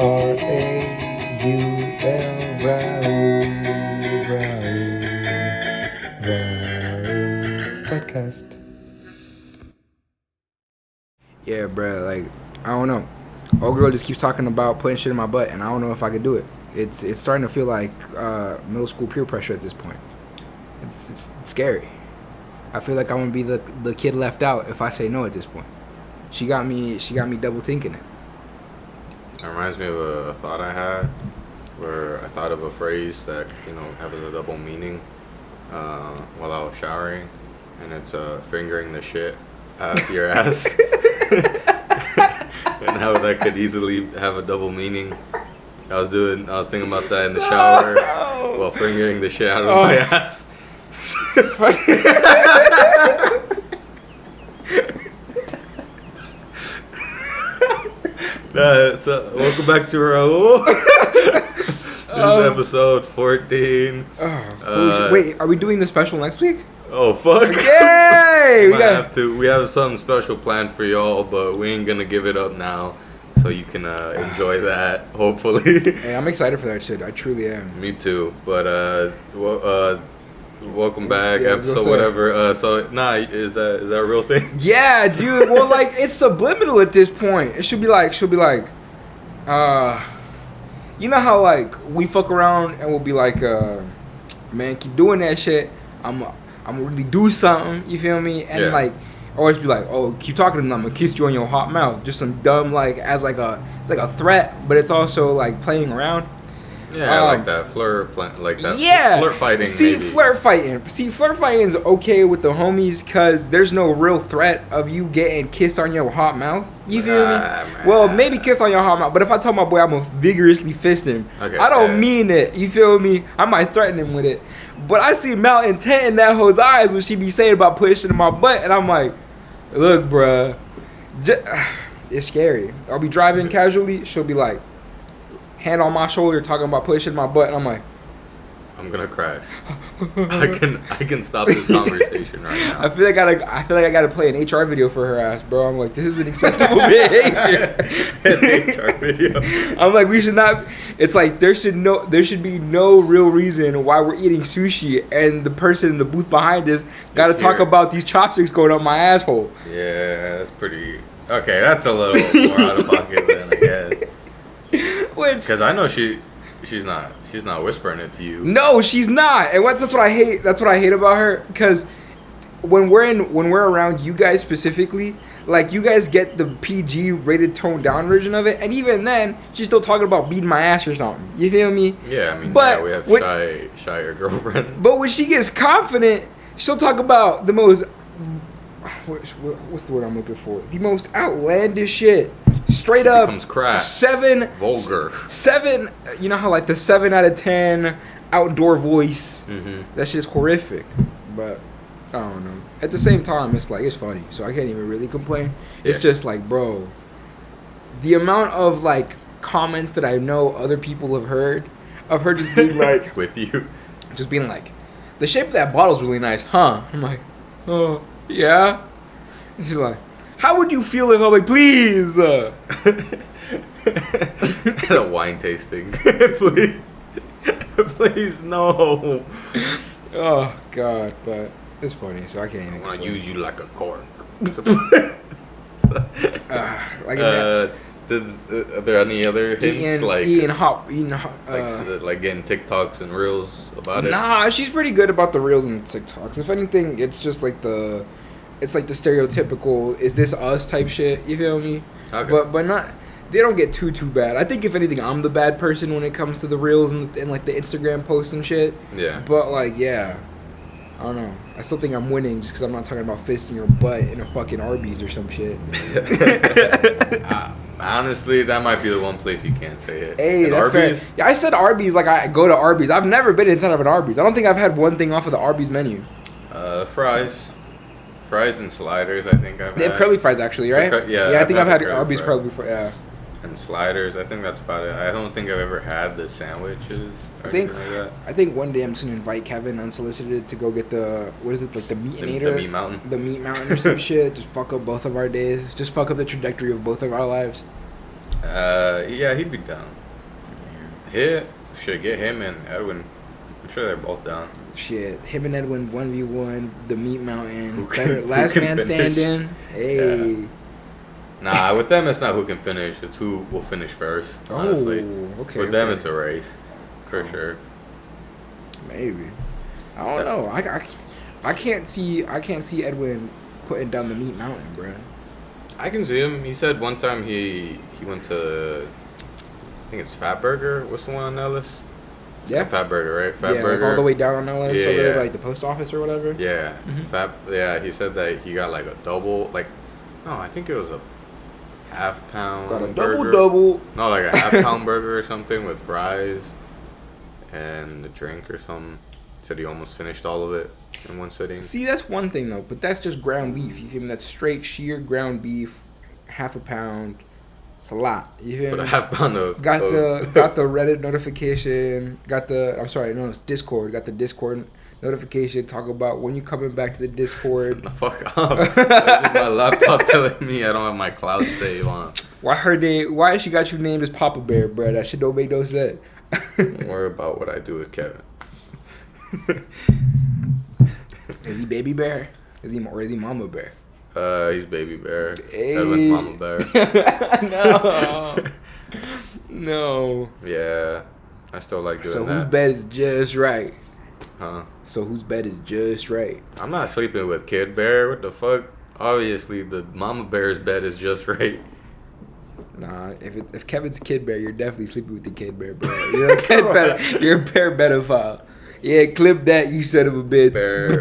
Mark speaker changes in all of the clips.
Speaker 1: Raul Podcast.
Speaker 2: Yeah, bro. Like, I don't know. Old girl just keeps talking about putting shit in my butt, and I don't know if I could do it. It's starting to feel like middle school peer pressure at this point. It's scary. I feel like I'm gonna be the kid left out if I say no at this point. She got me double thinking it.
Speaker 3: It reminds me of a thought I had, where I thought of a phrase that has a double meaning while I was showering, and it's fingering the shit out of your ass, and how that could easily have a double meaning. I was thinking about that in the shower while fingering the shit out of my ass. So welcome back to Raul. This is episode 14.
Speaker 2: Wait, are we doing the special next week?
Speaker 3: Oh fuck!
Speaker 2: Yay!
Speaker 3: We have something special planned for y'all, but we ain't gonna give it up now. So you can enjoy that, hopefully.
Speaker 2: Hey, I'm excited for that shit. I truly am.
Speaker 3: Me too. But welcome back,
Speaker 2: Yeah,
Speaker 3: episode whatever. Is that a real thing?
Speaker 2: Yeah, dude. Well, like, it's subliminal at this point. She'll be like, you know how like we fuck around and we'll be like, man, keep doing that shit. I'm gonna really do something. You feel me? And like, always be like, oh, keep talking to me. I'm gonna kiss you on your hot mouth. Just some dumb like it's like a threat, but it's also like playing around.
Speaker 3: Yeah, like that flirt fighting.
Speaker 2: Flirt fighting is okay with the homies because there's no real threat of you getting kissed on your hot mouth. You feel me?
Speaker 3: Man.
Speaker 2: Well, maybe kiss on your hot mouth, but if I tell my boy I'm gonna vigorously fist him, I don't mean it. You feel me? I might threaten him with it, but I see malintent in that hoe's eyes when she be saying about putting shit in my butt, and I'm like, look, bruh, it's scary. I'll be driving casually, she'll be like, hand on my shoulder talking about putting shit in my butt, and I'm like,
Speaker 3: I'm gonna crash. I can stop this conversation right now.
Speaker 2: I feel like I gotta play an HR video for her ass, bro. I'm like, this isn't acceptable behavior.
Speaker 3: An HR video.
Speaker 2: I'm like, we should not. It's like there should be no real reason why we're eating sushi, and the person in the booth behind us gotta talk about these chopsticks going up my asshole.
Speaker 3: Yeah, that's pretty. Okay, that's a little more out of pocket than I guess. Because I know she's not whispering it to you.
Speaker 2: No, she's not, and that's what I hate. That's what I hate about her. Because when we're around you guys specifically, like you guys get the PG rated toned down version of it, and even then she's still talking about beating my ass or something. You feel me?
Speaker 3: Yeah, I mean,
Speaker 2: but
Speaker 3: we have shyer girlfriend.
Speaker 2: But when she gets confident, she'll talk about the most. What's the word I'm looking for? The most outlandish shit. Straight up,
Speaker 3: becomes crass.
Speaker 2: 7
Speaker 3: vulgar.
Speaker 2: 7. You know how like the 7 out of 10 outdoor voice.
Speaker 3: Mm-hmm.
Speaker 2: That shit's horrific. But I don't know. At the same time, it's like it's funny, so I can't even really complain. Yeah. It's just like, bro, the amount of like comments that I know other people have heard of her just being like
Speaker 3: with you,
Speaker 2: just being like, the shape of that bottle's really nice, huh? I'm like, oh yeah. And she's like, how would you feel if I'm like, please?
Speaker 3: A wine tasting. Please, no.
Speaker 2: Oh, God, but it's funny, so I can't even.
Speaker 3: I want to use you like a cork. Are there any other hints?
Speaker 2: Eating hot,
Speaker 3: like getting TikToks and Reels about it?
Speaker 2: Nah, she's pretty good about the Reels and TikToks. If anything, it's just like the stereotypical "is this us" type shit. You feel me?
Speaker 3: Okay.
Speaker 2: But not. They don't get too bad. I think if anything, I'm the bad person when it comes to the Reels and like the Instagram posts and shit.
Speaker 3: Yeah.
Speaker 2: But like, yeah, I don't know. I still think I'm winning just because I'm not talking about fisting your butt in a fucking Arby's or some shit.
Speaker 3: Honestly, that might be the one place you can't say it.
Speaker 2: Hey, that's Arby's? Fair. Yeah, I said Arby's like I go to Arby's. I've never been inside of an Arby's. I don't think I've had one thing off of the Arby's menu.
Speaker 3: Fries and sliders, I think I've had.
Speaker 2: They have curly fries, actually, right?
Speaker 3: Yeah,
Speaker 2: I think I've had Arby's curly before, yeah.
Speaker 3: And sliders, I think that's about it. I don't think I've ever had the sandwiches or anything like that.
Speaker 2: I think one day I'm just going to invite Kevin unsolicited to go get the, what is it, like the Meatinator?
Speaker 3: The Meat Mountain.
Speaker 2: The Meat Mountain or some shit. Just fuck up both of our days. Just fuck up the trajectory of both of our lives.
Speaker 3: Yeah, he'd be down. Should get him and Edwin. I'm sure they're both down.
Speaker 2: Shit, him and Edwin 1v1 the Meat Mountain.
Speaker 3: Who
Speaker 2: Last
Speaker 3: can
Speaker 2: man
Speaker 3: finish?
Speaker 2: standing. Hey.
Speaker 3: Yeah. Nah, with them it's not who can finish. It's who will finish first. Honestly,
Speaker 2: okay.
Speaker 3: with them it's a race, for sure.
Speaker 2: Maybe. I don't know. I can't see Edwin putting down the Meat Mountain, bro.
Speaker 3: I can see him. He said one time he went to, I think it's Fat Burger. What's the one on Ellis?
Speaker 2: Yeah.
Speaker 3: Fat Burger, right? Fat
Speaker 2: yeah,
Speaker 3: Burger.
Speaker 2: like all the way down on LS,
Speaker 3: Yeah,
Speaker 2: over there,
Speaker 3: yeah.
Speaker 2: like the post office or whatever.
Speaker 3: Yeah.
Speaker 2: Mhm.
Speaker 3: Yeah, he said that he got like a double, like, no, I think it was a half pound.
Speaker 2: Got a
Speaker 3: burger.
Speaker 2: double.
Speaker 3: No, like a half pound burger or something with fries and a drink or something. Said he almost finished all of it in one sitting.
Speaker 2: See, that's one thing though, but that's just ground beef. You feel me? That's straight sheer ground beef, half a pound. It's a lot. You feel
Speaker 3: But
Speaker 2: me?
Speaker 3: a half pound of
Speaker 2: Got the Reddit notification. It's Discord. Got the Discord notification. Talk about when you coming back to the Discord.
Speaker 3: The fuck up. That's just my laptop telling me I don't have my cloud save on.
Speaker 2: Why she got you named as Papa Bear, bro? That shit don't make no sense.
Speaker 3: Don't worry about what I do with Kevin.
Speaker 2: Is he Baby Bear? Is he Mama Bear?
Speaker 3: He's Baby Bear.
Speaker 2: Hey.
Speaker 3: Edwin's Mama Bear.
Speaker 2: No. No.
Speaker 3: Yeah. I still like doing
Speaker 2: So
Speaker 3: that.
Speaker 2: whose bed is just right?
Speaker 3: Huh?
Speaker 2: So whose bed is just right?
Speaker 3: I'm not sleeping with Kid Bear. What the fuck? Obviously, the Mama Bear's bed is just right.
Speaker 2: Nah, if Kevin's Kid Bear, you're definitely sleeping with the Kid Bear, bro. You're you're a bear pedophile. Yeah, clip that, you son of a bitch.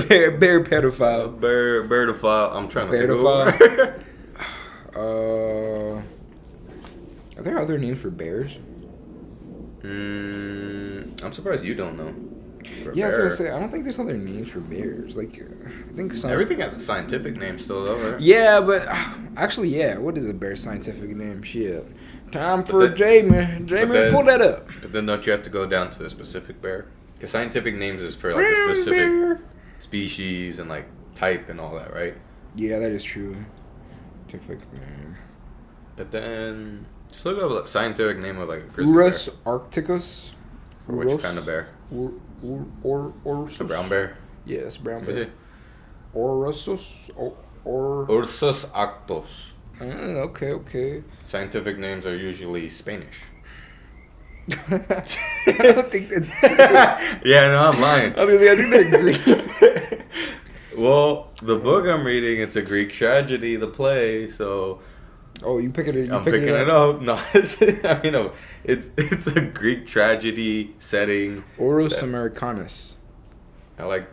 Speaker 2: Bear pedophile.
Speaker 3: Beardophile. I'm trying to
Speaker 2: Beardophile.
Speaker 3: think of
Speaker 2: Are there other names for bears?
Speaker 3: I'm surprised you don't know. For
Speaker 2: Yeah, I was
Speaker 3: bear.
Speaker 2: gonna say I don't think there's other names for bears. Like I think some.
Speaker 3: Everything has a scientific name still, though, right?
Speaker 2: Yeah, but actually, yeah. What is a bear's scientific name? Shit. Time for
Speaker 3: then-
Speaker 2: Jamie. Jamie, pull that up.
Speaker 3: But then don't you have to go down to the specific bear? Because scientific names is for like a specific
Speaker 2: Bear.
Speaker 3: species and like type and all that, right?
Speaker 2: Yeah, that is true. Scientific name.
Speaker 3: But then just look up a scientific name of like a grizzly
Speaker 2: Urus arcticus.
Speaker 3: bear. Or which kind of bear?
Speaker 2: Ursus.
Speaker 3: A brown bear?
Speaker 2: Yes, brown
Speaker 3: What is
Speaker 2: bear.
Speaker 3: it?
Speaker 2: Ursus.
Speaker 3: Ursus arctos.
Speaker 2: Okay.
Speaker 3: Scientific names are usually Spanish.
Speaker 2: I don't think that's true.
Speaker 3: Yeah, no, I'm lying.
Speaker 2: I think they're Greek.
Speaker 3: Well, the book I'm reading, it's a Greek tragedy, the play, so
Speaker 2: Oh, you picking it?
Speaker 3: I'm picking it up. No, it's a Greek tragedy setting.
Speaker 2: Urus
Speaker 3: that-
Speaker 2: americanus.
Speaker 3: I like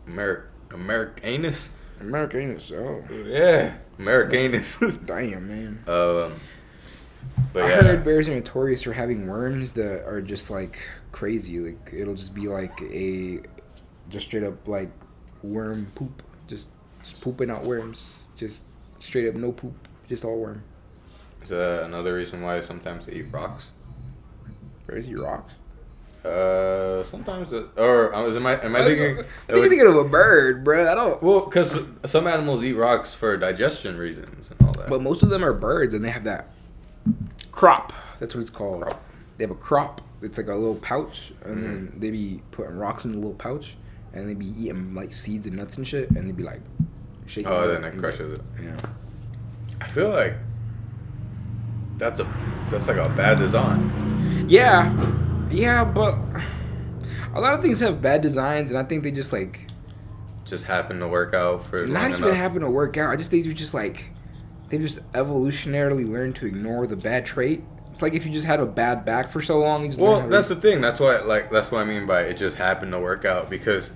Speaker 3: Americanus.
Speaker 2: Americanus. Oh,
Speaker 3: Yeah, Americanus.
Speaker 2: damn, man.
Speaker 3: But
Speaker 2: I
Speaker 3: yeah,
Speaker 2: heard bears are notorious for having worms that are just like crazy. Like it'll just be like just straight up like worm poop, just pooping out worms, just straight up no poop, just all worm.
Speaker 3: is that another reason why sometimes they eat rocks?
Speaker 2: Crazy rocks.
Speaker 3: Sometimes am I thinking?
Speaker 2: I think you're thinking of a bird, bro. I don't.
Speaker 3: Well, because some animals eat rocks for digestion reasons and all that.
Speaker 2: But most of them are birds, and they have that crop. That's what it's called.
Speaker 3: Crop.
Speaker 2: They have a crop. It's like a little pouch, and
Speaker 3: Mm-hmm.
Speaker 2: then they be putting rocks in the little pouch, and they be eating like seeds and nuts and shit, and they be like shaking.
Speaker 3: Oh,
Speaker 2: it
Speaker 3: then
Speaker 2: up
Speaker 3: it
Speaker 2: and-
Speaker 3: crushes it.
Speaker 2: Yeah.
Speaker 3: I feel like that's like a bad design.
Speaker 2: Yeah, but a lot of things have bad designs, and I think they just like
Speaker 3: Just happened to work out for
Speaker 2: not
Speaker 3: long
Speaker 2: even
Speaker 3: enough.
Speaker 2: happen to work out. I just think they're just like they just evolutionarily learned to ignore the bad trait. It's like if you just had a bad back for so long, you just learn
Speaker 3: Well,
Speaker 2: how to-
Speaker 3: that's the thing. That's what I mean by it just happened to work out, because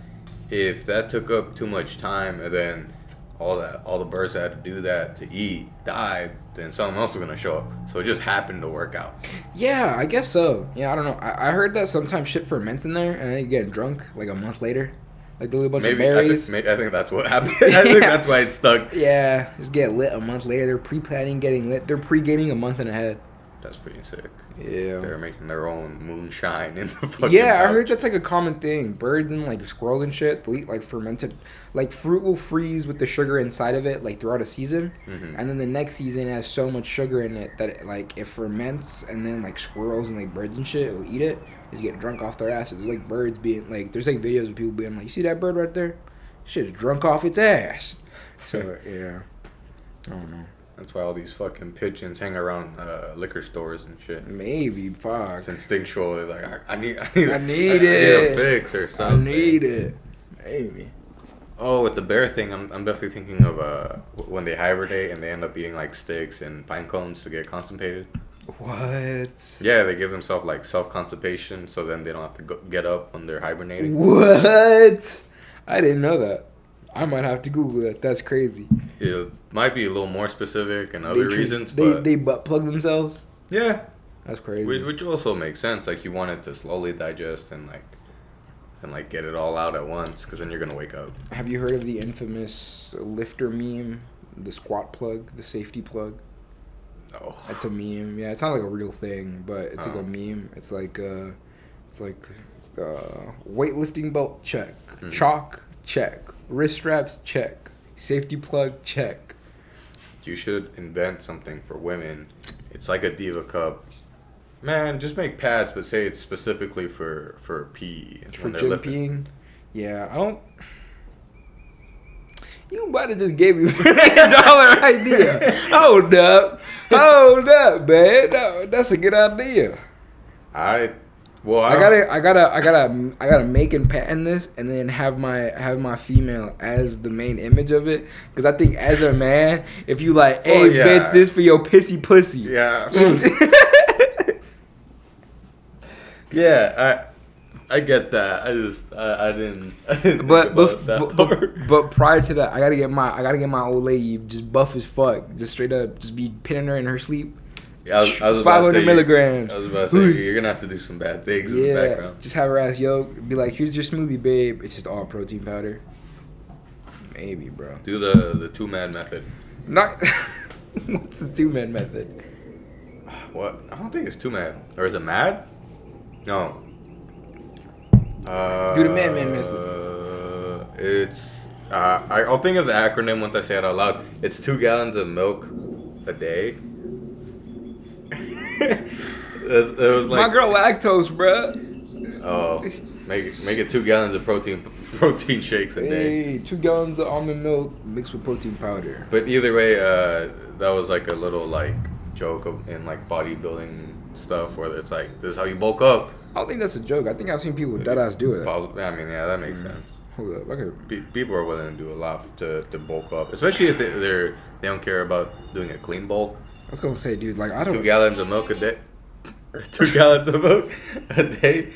Speaker 3: if that took up too much time and then all the birds that had to do that to eat died, then someone else was gonna show up. So it just happened to work out.
Speaker 2: Yeah, I guess so. Yeah, I don't know. I heard that sometimes shit ferments in there, and then you get drunk like a month later, like the little bunch of
Speaker 3: Maybe
Speaker 2: berries.
Speaker 3: I think that's what happened. I think that's why it stuck.
Speaker 2: Yeah, just get lit a month later. They're pre-planning getting lit. They're pre-gaming a month and ahead.
Speaker 3: That's pretty sick.
Speaker 2: Yeah.
Speaker 3: They're making their own moonshine in the fucking
Speaker 2: Yeah, I
Speaker 3: pouch.
Speaker 2: heard that's like a common thing. Birds and like squirrels and shit, they'll eat like fermented, like fruit will freeze with the sugar inside of it like throughout a season, and then the next season has so much sugar in it that it ferments, and then like squirrels and like birds and shit will eat it. Is get drunk off their asses. There's like birds being like, there's like videos of people being like, you see that bird right there? Shit's drunk off its ass. So yeah, I don't know.
Speaker 3: That's why all these fucking pigeons hang around liquor stores and shit.
Speaker 2: Maybe, fuck.
Speaker 3: It's instinctual. It's like I need
Speaker 2: it.
Speaker 3: a fix or something.
Speaker 2: I need it. Maybe.
Speaker 3: Oh, with the bear thing, I'm definitely thinking of when they hibernate and they end up eating like sticks and pine cones to get constipated.
Speaker 2: What?
Speaker 3: Yeah, they give themselves like self-constipation, so then they don't have to get up when they're hibernating.
Speaker 2: What? I didn't know that. I might have to Google that. That's crazy.
Speaker 3: It might be a little more specific and other reasons,
Speaker 2: they
Speaker 3: but
Speaker 2: they butt plug themselves.
Speaker 3: yeah,
Speaker 2: That's crazy.
Speaker 3: which also makes sense. Like you want it to slowly digest and get it all out at once, because then you're gonna wake up.
Speaker 2: Have you heard of the infamous lifter meme, the squat plug, the safety plug?
Speaker 3: No.
Speaker 2: It's a meme. Yeah, it's not like a real thing, but it's like a meme. It's like weightlifting belt, check. Chalk, check. Wrist straps, check. Safety plug, check.
Speaker 3: You should invent something for women. It's like a Diva Cup. Man, just make pads, but say it's specifically for pee.
Speaker 2: For gym peeing? Yeah, I don't... You about to just gave me $1 idea. Hold up, man. That's a good idea.
Speaker 3: I
Speaker 2: gotta make and patent this, and then have my female as the main image of it. Because I think as a man, if you like, hey, bitch, this for your pissy pussy.
Speaker 3: Yeah. Yeah, I get that. I didn't
Speaker 2: But prior to that, I gotta get my old lady just buff as fuck, just straight up, just be pinning her in her sleep.
Speaker 3: Yeah, I was
Speaker 2: 500 milligrams.
Speaker 3: I was about to say you're gonna have to do some bad things in the background.
Speaker 2: Just have her ass yoked. Be like, here's your smoothie, babe. It's just all protein powder. Maybe, bro.
Speaker 3: Do the 2-man method.
Speaker 2: Not. What's the 2-man method?
Speaker 3: What? I don't think it's 2-man. Or is it mad? No.
Speaker 2: Do the man method.
Speaker 3: It's I'll think of the acronym once I say it out loud. It's 2 gallons of milk a day. It was like
Speaker 2: my girl lactose, bruh.
Speaker 3: Oh, make it 2 gallons of protein shakes a day.
Speaker 2: Hey, 2 gallons of almond milk mixed with protein powder.
Speaker 3: But either way, that was like a little like joke in like bodybuilding stuff where it's like, this is how you bulk up.
Speaker 2: I don't think that's a joke. I think I've seen people deadass do it.
Speaker 3: I mean, yeah, that makes sense.
Speaker 2: Hold up, okay.
Speaker 3: People are willing to do a lot to bulk up, especially if they don't care about doing a clean bulk.
Speaker 2: I was gonna say, dude, like I don't.
Speaker 3: 2 gallons of milk a day. 2 gallons of milk a day.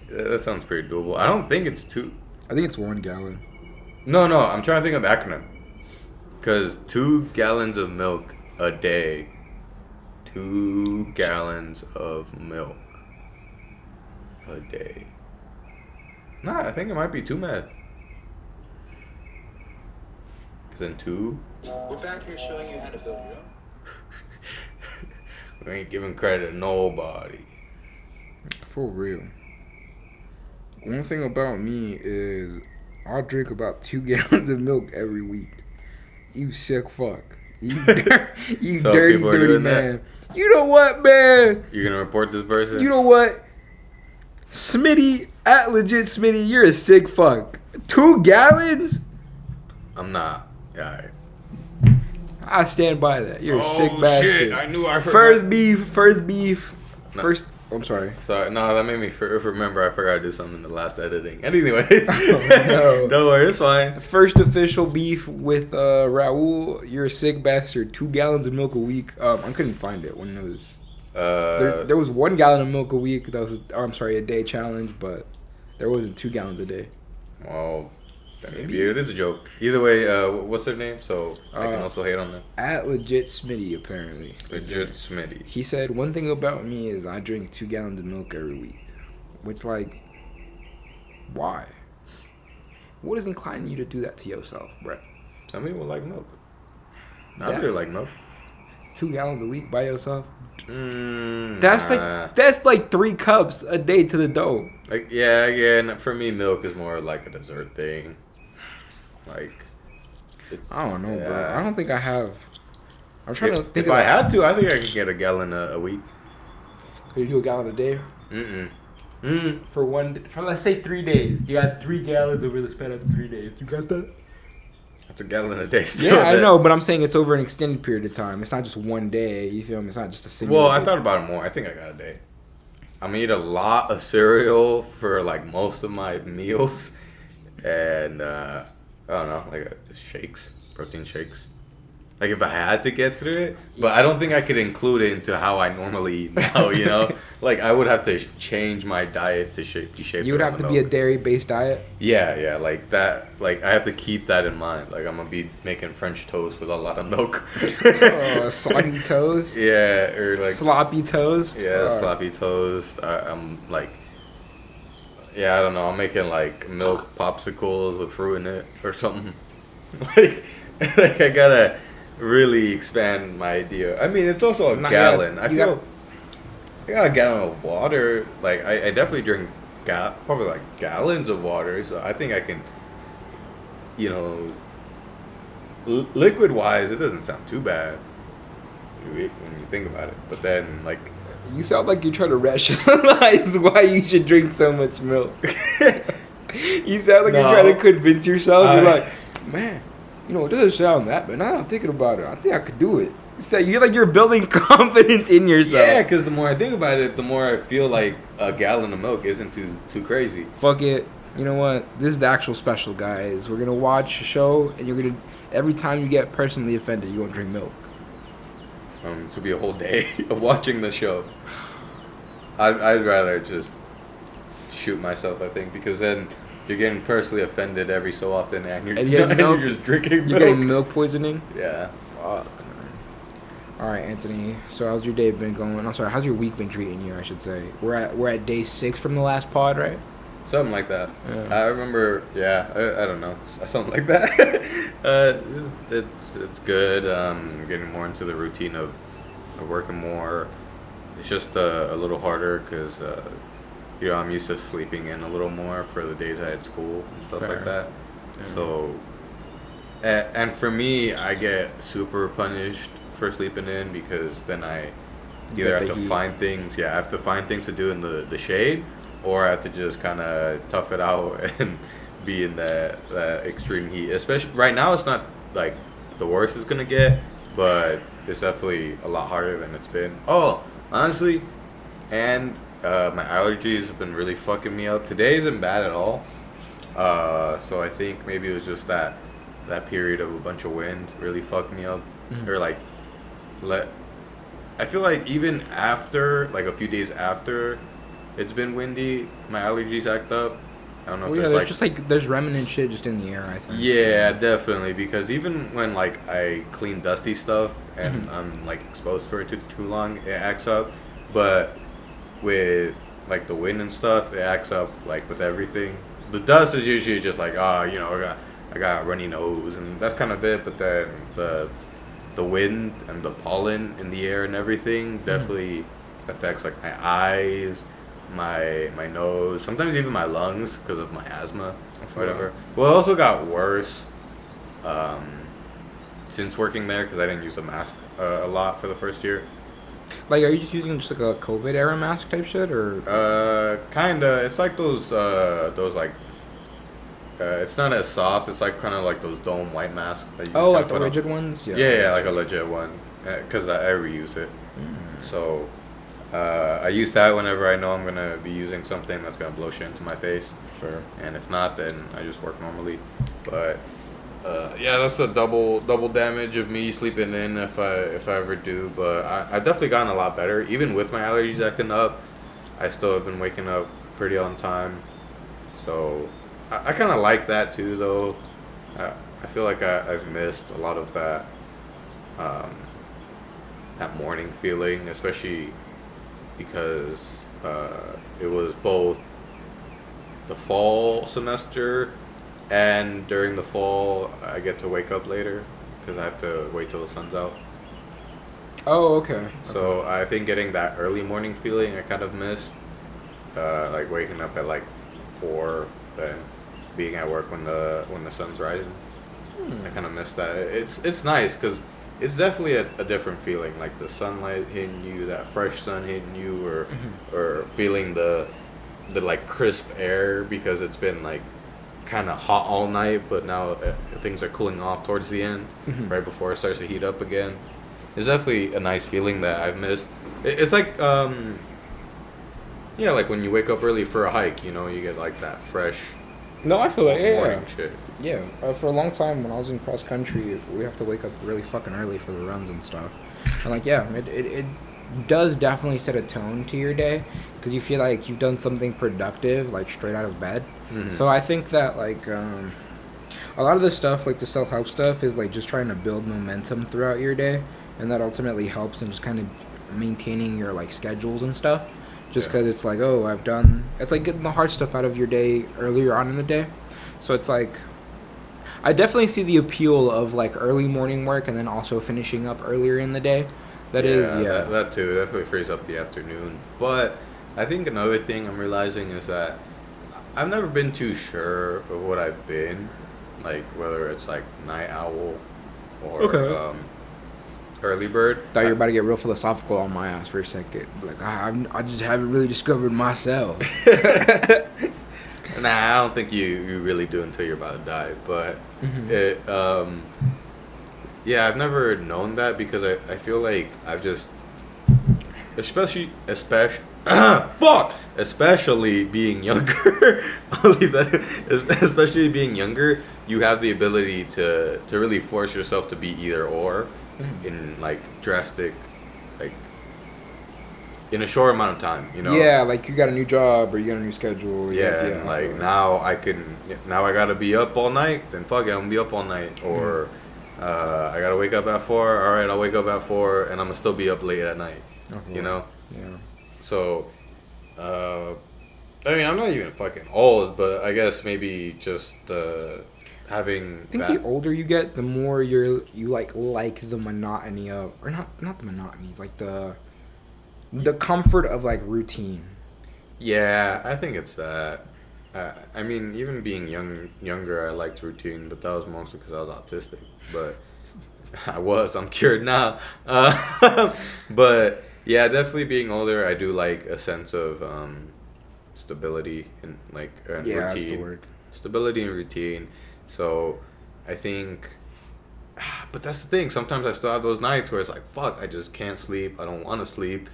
Speaker 3: That sounds pretty doable. I don't think it's 2.
Speaker 2: I think it's 1 gallon.
Speaker 3: No, I'm trying to think of the acronym. Because 2 gallons of milk a day. 2 gallons of milk a day. Nah, I think it might be 2-man. Because then 2.
Speaker 4: We're back here showing you how to build your own.
Speaker 3: We ain't giving credit to nobody.
Speaker 2: For real. One thing about me is I'll drink about 2 gallons of milk every week. You sick fuck. You
Speaker 3: So
Speaker 2: dirty man. You know what, man?
Speaker 3: You're gonna report this person?
Speaker 2: You know what? Smitty, at legit Smitty, you're a sick fuck. 2 gallons?
Speaker 3: I'm not. Alright.
Speaker 2: I stand by that. You're a sick bastard.
Speaker 3: Shit, I knew I forgot.
Speaker 2: First beef. I'm sorry.
Speaker 3: Sorry, no, that made me remember I forgot to do something in the last editing. And anyways,
Speaker 2: no.
Speaker 3: Don't worry, it's fine.
Speaker 2: First official beef with Raul. You're a sick bastard. 2 gallons of milk a week. I couldn't find it when it was. There was 1 gallon of milk a week. That was a day challenge, but there wasn't 2 gallons a day.
Speaker 3: Well, maybe it is a joke. Either way, what's their name? So I can also hate on them.
Speaker 2: At legit Smitty, apparently.
Speaker 3: Legit Smitty.
Speaker 2: He said, one thing about me is I drink 2 gallons of milk every week. Which, like, why? What is inclining you to do that to yourself, bruh?
Speaker 3: Some people like milk. I really like milk.
Speaker 2: 2 gallons a week by yourself.
Speaker 3: That's
Speaker 2: That's like 3 cups a day to the dough.
Speaker 3: Like, yeah, again, for me, milk is more like a dessert thing. Like,
Speaker 2: I don't know,
Speaker 3: yeah.
Speaker 2: bro. I don't think I have. I'm trying to think.
Speaker 3: If I had to, I think I could get a gallon a week.
Speaker 2: You do a gallon a day for let's say 3 days. You got 3 gallons over the span of 3 days. You got that?
Speaker 3: That's a gallon a day still.
Speaker 2: Yeah, I know, but I'm saying it's over an extended period of time. It's not just one day. You feel me? It's not just a single.
Speaker 3: Well,
Speaker 2: day.
Speaker 3: I thought about it more. I think I got a day. I'm gonna eat a lot of cereal for like most of my meals, and I don't know, like shakes, protein shakes. Like if I had to get through it, but I don't think I could include it into how I normally eat now. You know, like I would have to change my diet to be shaped.
Speaker 2: You would have to be a dairy-based diet.
Speaker 3: Yeah, like that. Like I have to keep that in mind. Like I'm gonna be making French toast with a lot of milk.
Speaker 2: Soggy toast.
Speaker 3: Yeah, or like
Speaker 2: sloppy toast.
Speaker 3: Yeah, sloppy toast. I'm like, yeah, I don't know. I'm making like milk popsicles with fruit in it or something. like I gotta really expand my idea. I mean, it's also a gallon. I got a gallon of water. Like I definitely drink probably like gallons of water. So I think I can, you know, liquid wise, it doesn't sound too bad when you think about it. But then like.
Speaker 2: You sound like you're trying to rationalize why you should drink so much milk. You sound like you're trying to convince yourself. You're like, man, you know, it doesn't sound that bad. Now that I'm thinking about it, I think I could do it. So you're building confidence in yourself.
Speaker 3: Yeah, because the more I think about it, the more I feel like a gallon of milk isn't too crazy.
Speaker 2: Fuck it. You know what? This is the actual special, guys. We're gonna watch a show, and every time you get personally offended, you're gonna drink milk.
Speaker 3: This will be a whole day of watching the show. I'd rather just shoot myself, I think, because then you're getting personally offended every so often, and you're just drinking milk.
Speaker 2: You're getting milk poisoning?
Speaker 3: Yeah.
Speaker 2: Fuck, man. All right, Anthony. So how's your day been going? I'm sorry, how's your week been treating you, I should say? We're at day 6 from the last pod, right?
Speaker 3: Something like that.
Speaker 2: Yeah.
Speaker 3: I remember, I don't know. Something like that. It's good. Getting more into the routine of working more. It's just a little harder because, you know, I'm used to sleeping in a little more for the days I had school and stuff like that. Yeah. So, and for me, I get super punished for sleeping in because then I either have to find things. Yeah, I have to find things to do in the shade, or I have to just kind of tough it out and be in that extreme heat. Especially right now, it's not like the worst it's gonna get, but it's definitely a lot harder than it's been. Oh, honestly, and my allergies have been really fucking me up. Today isn't bad at all. So I think maybe it was just that period of a bunch of wind really fucked me up, or like I feel like even after, like a few days after it's been windy, my allergies act up. I don't know if
Speaker 2: there's just like there's remnant shit just in the air, I think.
Speaker 3: Yeah, definitely, because even when like I clean dusty stuff and I'm like exposed for it too long, it acts up. But with like the wind and stuff, it acts up like with everything. The dust is usually just like, you know, I got a runny nose and that's kind of it. But then the wind and the pollen in the air and everything definitely affects like my eyes, my nose, sometimes even my lungs because of my asthma or whatever. Well, it also got worse since working there because I didn't use a mask a lot for the first year.
Speaker 2: Like, are you just using just like a COVID era mask type shit, or?
Speaker 3: Kinda. It's like those like. It's not as soft. It's like kind of like those dome white masks. That you
Speaker 2: like the rigid ones.
Speaker 3: Yeah, like a legit one. Because I reuse it. So, I use that whenever I know I'm gonna be using something that's gonna blow shit into my face.
Speaker 2: Sure.
Speaker 3: And if not, then I just work normally. But. Yeah, that's a double damage of me sleeping in if I ever do. But I've definitely gotten a lot better. Even with my allergies acting up, I still have been waking up pretty on time. So I kind of like that too, though. I feel like I've missed a lot of that that morning feeling, especially because it was both the fall semester. And during the fall, I get to wake up later because I have to wait till the sun's out.
Speaker 2: Oh, okay.
Speaker 3: So I think getting that early morning feeling I kind of missed. Like waking up at like 4, then being at work when the sun's rising. I kind of missed that. It's nice because it's definitely a different feeling. Like the sunlight hitting you, that fresh sun hitting you, or feeling the like crisp air because it's been like kind of hot all night, but now things are cooling off towards the end, right before it starts to heat up again. It's definitely a nice feeling that I've missed. It's like yeah, like when you wake up early for a hike, you know, you get like that fresh.
Speaker 2: No, I feel like
Speaker 3: morning shit.
Speaker 2: Yeah. For a long time when I was in cross country, we have to wake up really fucking early for the runs and stuff. And like, yeah, it does definitely set a tone to your day because you feel like you've done something productive, like straight out of bed. So I think that like a lot of the stuff, like the self-help stuff, is like just trying to build momentum throughout your day, and that ultimately helps in just kind of maintaining your like schedules and stuff. Just because it's like, oh, it's like getting the hard stuff out of your day earlier on in the day. So it's like, I definitely see the appeal of like early morning work and then also finishing up earlier in the day. That
Speaker 3: too definitely frees up the afternoon. But I think another thing I'm realizing is that I've never been too sure of what I've been, like whether it's like night owl or early bird.
Speaker 2: Thought you were about to get real philosophical on my ass for a second. Like, I just haven't really discovered myself.
Speaker 3: Nah, I don't think you really do until you're about to die. But yeah, I've never known that because I feel like I've just, especially being younger. I'll leave that. Especially being younger, you have the ability to really force yourself to be either or. In like drastic, like in a short amount of time, you know.
Speaker 2: Yeah, like you got a new job or you got a new schedule.
Speaker 3: Yeah, like now I gotta be up all night. Then fuck it, I'm gonna be up all night. Or I gotta wake up at 4. All right, I'll wake up at 4, and I'm gonna still be up late at night. You know.
Speaker 2: Yeah.
Speaker 3: So, I mean, I'm not even fucking old, but I guess maybe just having.
Speaker 2: I think the older you get, the more you like the monotony of, or not the monotony, like the comfort of like routine.
Speaker 3: Yeah, I think it's that. I mean, even being younger, I liked routine, but that was mostly because I was autistic. But I'm cured now. But yeah, definitely being older, I do like a sense of stability and like routine.
Speaker 2: That's the word.
Speaker 3: Stability and routine. So, I think, but that's the thing. Sometimes I still have those nights where it's like, fuck, I just can't sleep. I don't want to sleep.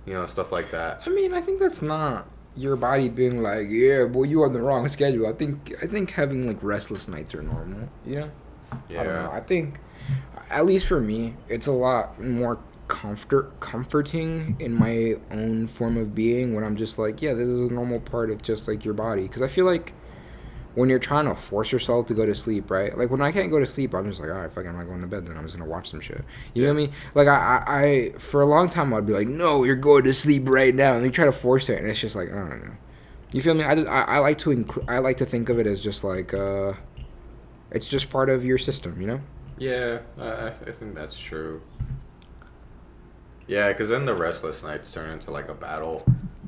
Speaker 3: You know, stuff like that.
Speaker 2: I mean, I think that's not your body being like, yeah, boy, you on the wrong schedule. I think having like restless nights are normal. You know?
Speaker 3: Yeah.
Speaker 2: I don't know. I think, at least for me, it's a lot more comforting in my own form of being when I'm just like, yeah, this is a normal part of just like your body. Because I feel like when you're trying to force yourself to go to sleep, right? Like when I can't go to sleep, I'm just like, all right, fuck, I'm not going to bed. Then I'm just gonna watch some shit. You know what I mean? Like I for a long time I'd be like, no, you're going to sleep right now, and you try to force it, and it's just like, I don't know. You feel me? I like to I like to think of it as just like it's just part of your system, you know?
Speaker 3: Yeah, I think that's true. Yeah, because then the restless nights turn into like a battle.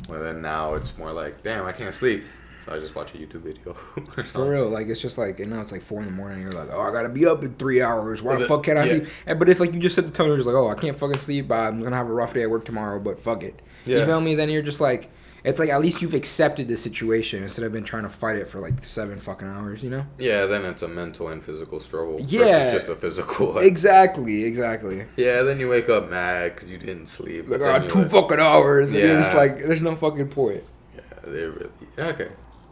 Speaker 3: Well, then now it's more like, damn, I can't sleep. So I just watch a YouTube video. Or
Speaker 2: For real, like it's just like, and now it's like 4 a.m. and you're like, oh, I gotta be up in 3 hours. Why the fuck can't I sleep? But if like you just set the tone, you're just like, oh, I can't fucking sleep. I'm gonna have a rough day at work tomorrow, but fuck it. Yeah. You feel me? Then you're just like, it's like at least you've accepted the situation instead of been trying to fight it for like 7 fucking hours, you know?
Speaker 3: Yeah, then it's a mental and physical struggle.
Speaker 2: Yeah.
Speaker 3: Versus just a physical. Like,
Speaker 2: exactly.
Speaker 3: Yeah, then you wake up mad because you didn't sleep.
Speaker 2: Like, 2 fucking hours. And you're just like, there's no fucking point.
Speaker 3: Yeah, they really. Okay.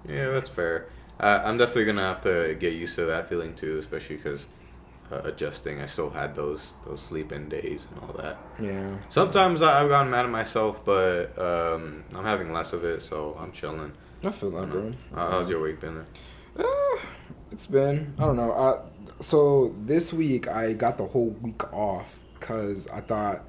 Speaker 3: Yeah, that's fair. I'm definitely going to have to get used to that feeling too, especially because adjusting, I still had those sleep-in days and all that.
Speaker 2: Yeah.
Speaker 3: Sometimes I've gotten mad at myself, but I'm having less of it, so I'm chilling.
Speaker 2: I feel that, bro.
Speaker 3: How's your week been?
Speaker 2: It's been, I don't know. So this week I got the whole week off because I thought,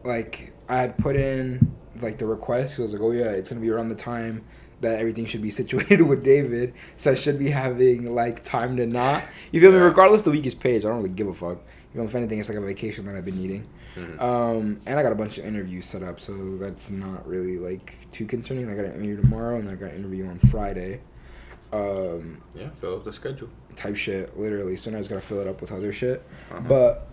Speaker 2: like, I had put in like the request. I was like, oh yeah, it's gonna be around the time that everything should be situated with David, so I should be having like time to not. You feel me? Regardless, the week is paid. I don't really give a fuck. You know, if anything, it's like a vacation that I've been needing. And I got a bunch of interviews set up, so that's not really like too concerning. I got an interview tomorrow, and I got an interview on Friday.
Speaker 3: Yeah, fill up the schedule.
Speaker 2: Type shit, literally. So now I just gotta fill it up with other shit.
Speaker 3: Uh-huh.
Speaker 2: But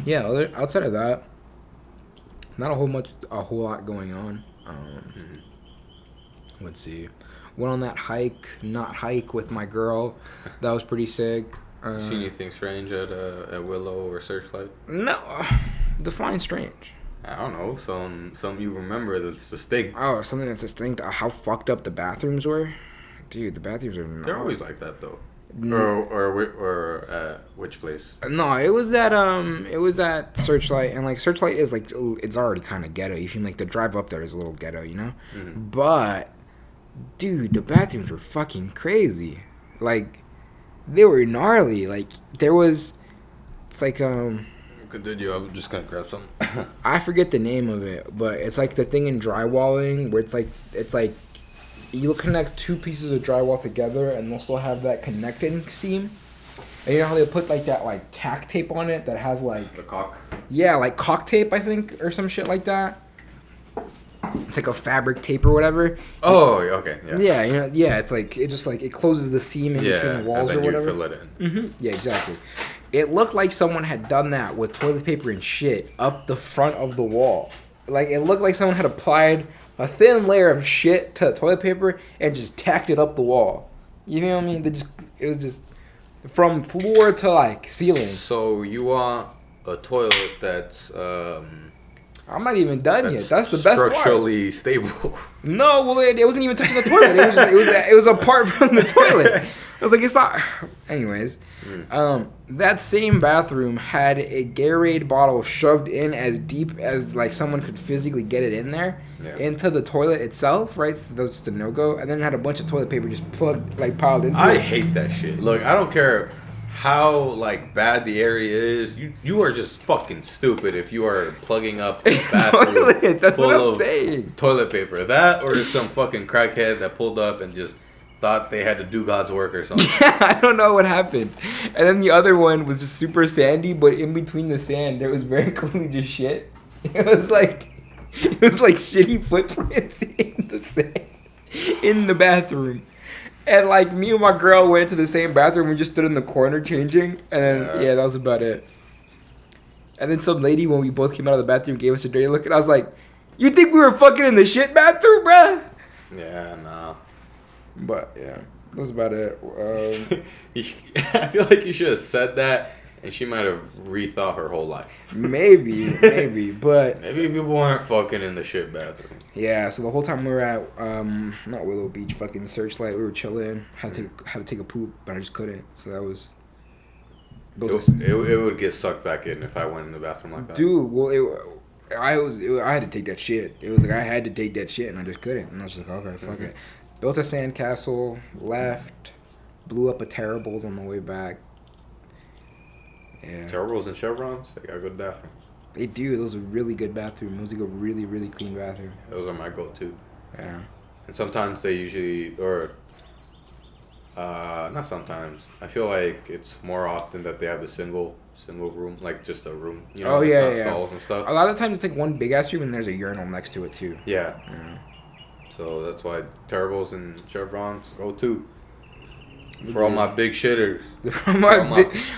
Speaker 2: yeah, outside of that, not a whole lot going on. Let's see. Went on that hike with my girl. That was pretty sick.
Speaker 3: You see anything strange at Willow or Searchlight?
Speaker 2: No, define strange.
Speaker 3: I don't know. Some you remember that's distinct.
Speaker 2: Oh, something that's distinct. How fucked up the bathrooms were, dude. The bathrooms are.
Speaker 3: They're always like that though.
Speaker 2: No.
Speaker 3: Or which place?
Speaker 2: No, it was at Searchlight, and like Searchlight is like it's already kind of ghetto. You feel like the drive up there is a little ghetto, you know. But dude, the bathrooms were fucking crazy. Like they were gnarly. Like there was, it's like
Speaker 3: Continue. I'm just gonna grab something.
Speaker 2: I forget the name of it, but it's like the thing in drywalling where it's like you'll connect two pieces of drywall together and they'll still have that connecting seam. And you know how they put like that like tack tape on it that has like
Speaker 3: The caulk.
Speaker 2: Yeah, like caulk tape I think or some shit like that. It's like a fabric tape or whatever.
Speaker 3: Oh, okay. Yeah.
Speaker 2: Yeah, you know, yeah, it's like it just like it closes the seam in between the walls
Speaker 3: and
Speaker 2: or
Speaker 3: then
Speaker 2: whatever.
Speaker 3: you fill it in.
Speaker 2: Yeah, exactly. It looked like someone had done that with toilet paper and shit up the front of the wall. Like it looked like someone had applied a thin layer of shit to toilet paper and just tacked it up the wall. You know what I mean? It was just from floor to like ceiling.
Speaker 3: So you want a toilet that's
Speaker 2: I'm not even done yet. That's the best part.
Speaker 3: Structurally stable.
Speaker 2: No, well, it wasn't even touching the toilet. It was apart from the toilet. I was like, it's not. Anyways, that same bathroom had a Gatorade bottle shoved in as deep as like someone could physically get it in there into the toilet itself, right? So that was just a no-go. And then it had a bunch of toilet paper just piled into it.
Speaker 3: I hate that shit. Look, I don't care how like bad the area is. You are just fucking stupid if you are plugging up a bathroom
Speaker 2: That's
Speaker 3: full
Speaker 2: what I'm
Speaker 3: of
Speaker 2: saying.
Speaker 3: toilet paper. That or some fucking crackhead that pulled up and just thought they had to do God's work or something.
Speaker 2: Yeah, I don't know what happened. And then the other one was just super sandy, but in between the sand, there was very clearly just shit. It was like shitty footprints in the sand, in the bathroom. And like me and my girl went to the same bathroom. We just stood in the corner changing, and yeah, that was about it. And then some lady, when we both came out of the bathroom, gave us a dirty look, and I was like, "You think we were fucking in the shit bathroom, bruh?"
Speaker 3: Yeah, nah.
Speaker 2: But yeah, that was about it.
Speaker 3: I feel like you should have said that, and she might have rethought her whole life.
Speaker 2: Maybe, but
Speaker 3: Maybe people weren't fucking in the shit bathroom.
Speaker 2: yeah. So the whole time we were at not Willow Beach, fucking Searchlight, we were chilling. Had to take a poop, but I just couldn't. So that was.
Speaker 3: It would get sucked back in if I went in the bathroom like that.
Speaker 2: Dude, well, I had to take that shit. It was like I had to take that shit, and I just couldn't. And I was just like, okay, fuck it. Built a sandcastle, left, blew up a Terribles on the way back. Yeah.
Speaker 3: Terribles and Chevrons, they got a good bathroom.
Speaker 2: They do. Those are really good bathroom. It was like a really, really clean bathroom.
Speaker 3: Those are my go-to.
Speaker 2: Yeah.
Speaker 3: And sometimes they usually, or not sometimes. I feel like it's more often that they have the single room, like just a room. You know, stalls and stuff.
Speaker 2: A lot of times it's like one big ass room and there's a urinal next to it too.
Speaker 3: Yeah. So that's why Terribles and Chevrons go to. For all my big shitters.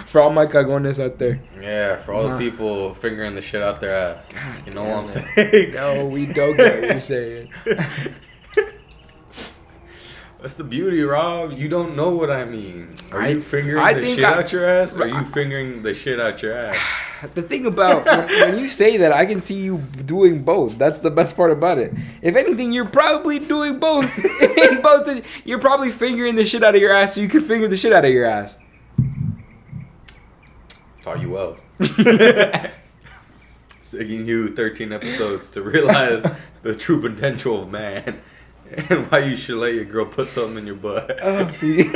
Speaker 2: For all my cagones out there.
Speaker 3: Yeah, for all the people fingering the shit out their ass.
Speaker 2: God,
Speaker 3: you know what I'm saying?
Speaker 2: No, we don't get what you're saying.
Speaker 3: That's the beauty, Rob. You don't know what I mean. Are you fingering the shit out your ass, or are you fingering the shit out your ass?
Speaker 2: The thing about when you say that, I can see you doing both. That's the best part about it. If anything, you're probably doing both. You're probably fingering the shit out of your ass, so you can finger the shit out of your ass.
Speaker 3: Taught you well. It's taking you 13 episodes to realize the true potential of man. And why you should let your girl put something in your butt.
Speaker 2: Oh, see.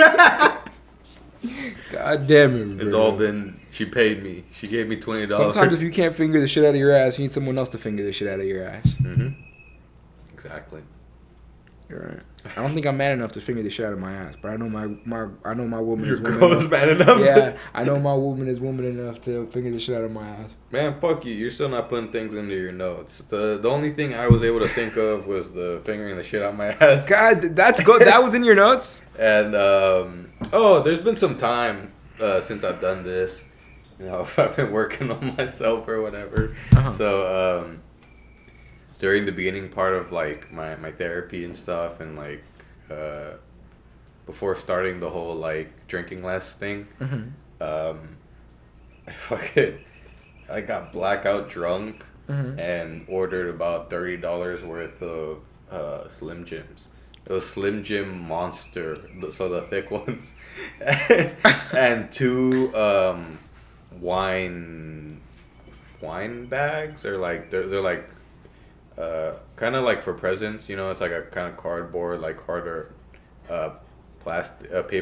Speaker 2: God damn it, bro.
Speaker 3: It's all been, she paid me. She gave me $20.
Speaker 2: Sometimes if you can't finger the shit out of your ass, you need someone else to finger the shit out of your ass.
Speaker 3: Exactly.
Speaker 2: You're right. I don't think I'm man enough to finger the shit out of my ass, but I know my woman
Speaker 3: Your
Speaker 2: is woman
Speaker 3: girl is
Speaker 2: enough.
Speaker 3: man enough.
Speaker 2: Yeah, I know my woman is woman enough to finger the shit out of my ass.
Speaker 3: Man, fuck you. You're still not putting things into your notes. The only thing I was able to think of was the fingering the shit out my ass.
Speaker 2: God, that's good. That was in your notes?
Speaker 3: And there's been some time since I've done this. You know, I've been working on myself or whatever.
Speaker 2: Uh-huh.
Speaker 3: So during the beginning part of like my therapy and stuff, and like before starting the whole like drinking less thing, I got blackout drunk and ordered about $30 worth of Slim Jims. It was Slim Jim Monster, so the thick ones, and 2 wine bags, or like they're like kind of like for presents, you know. It's like a kind of cardboard, like harder plasticky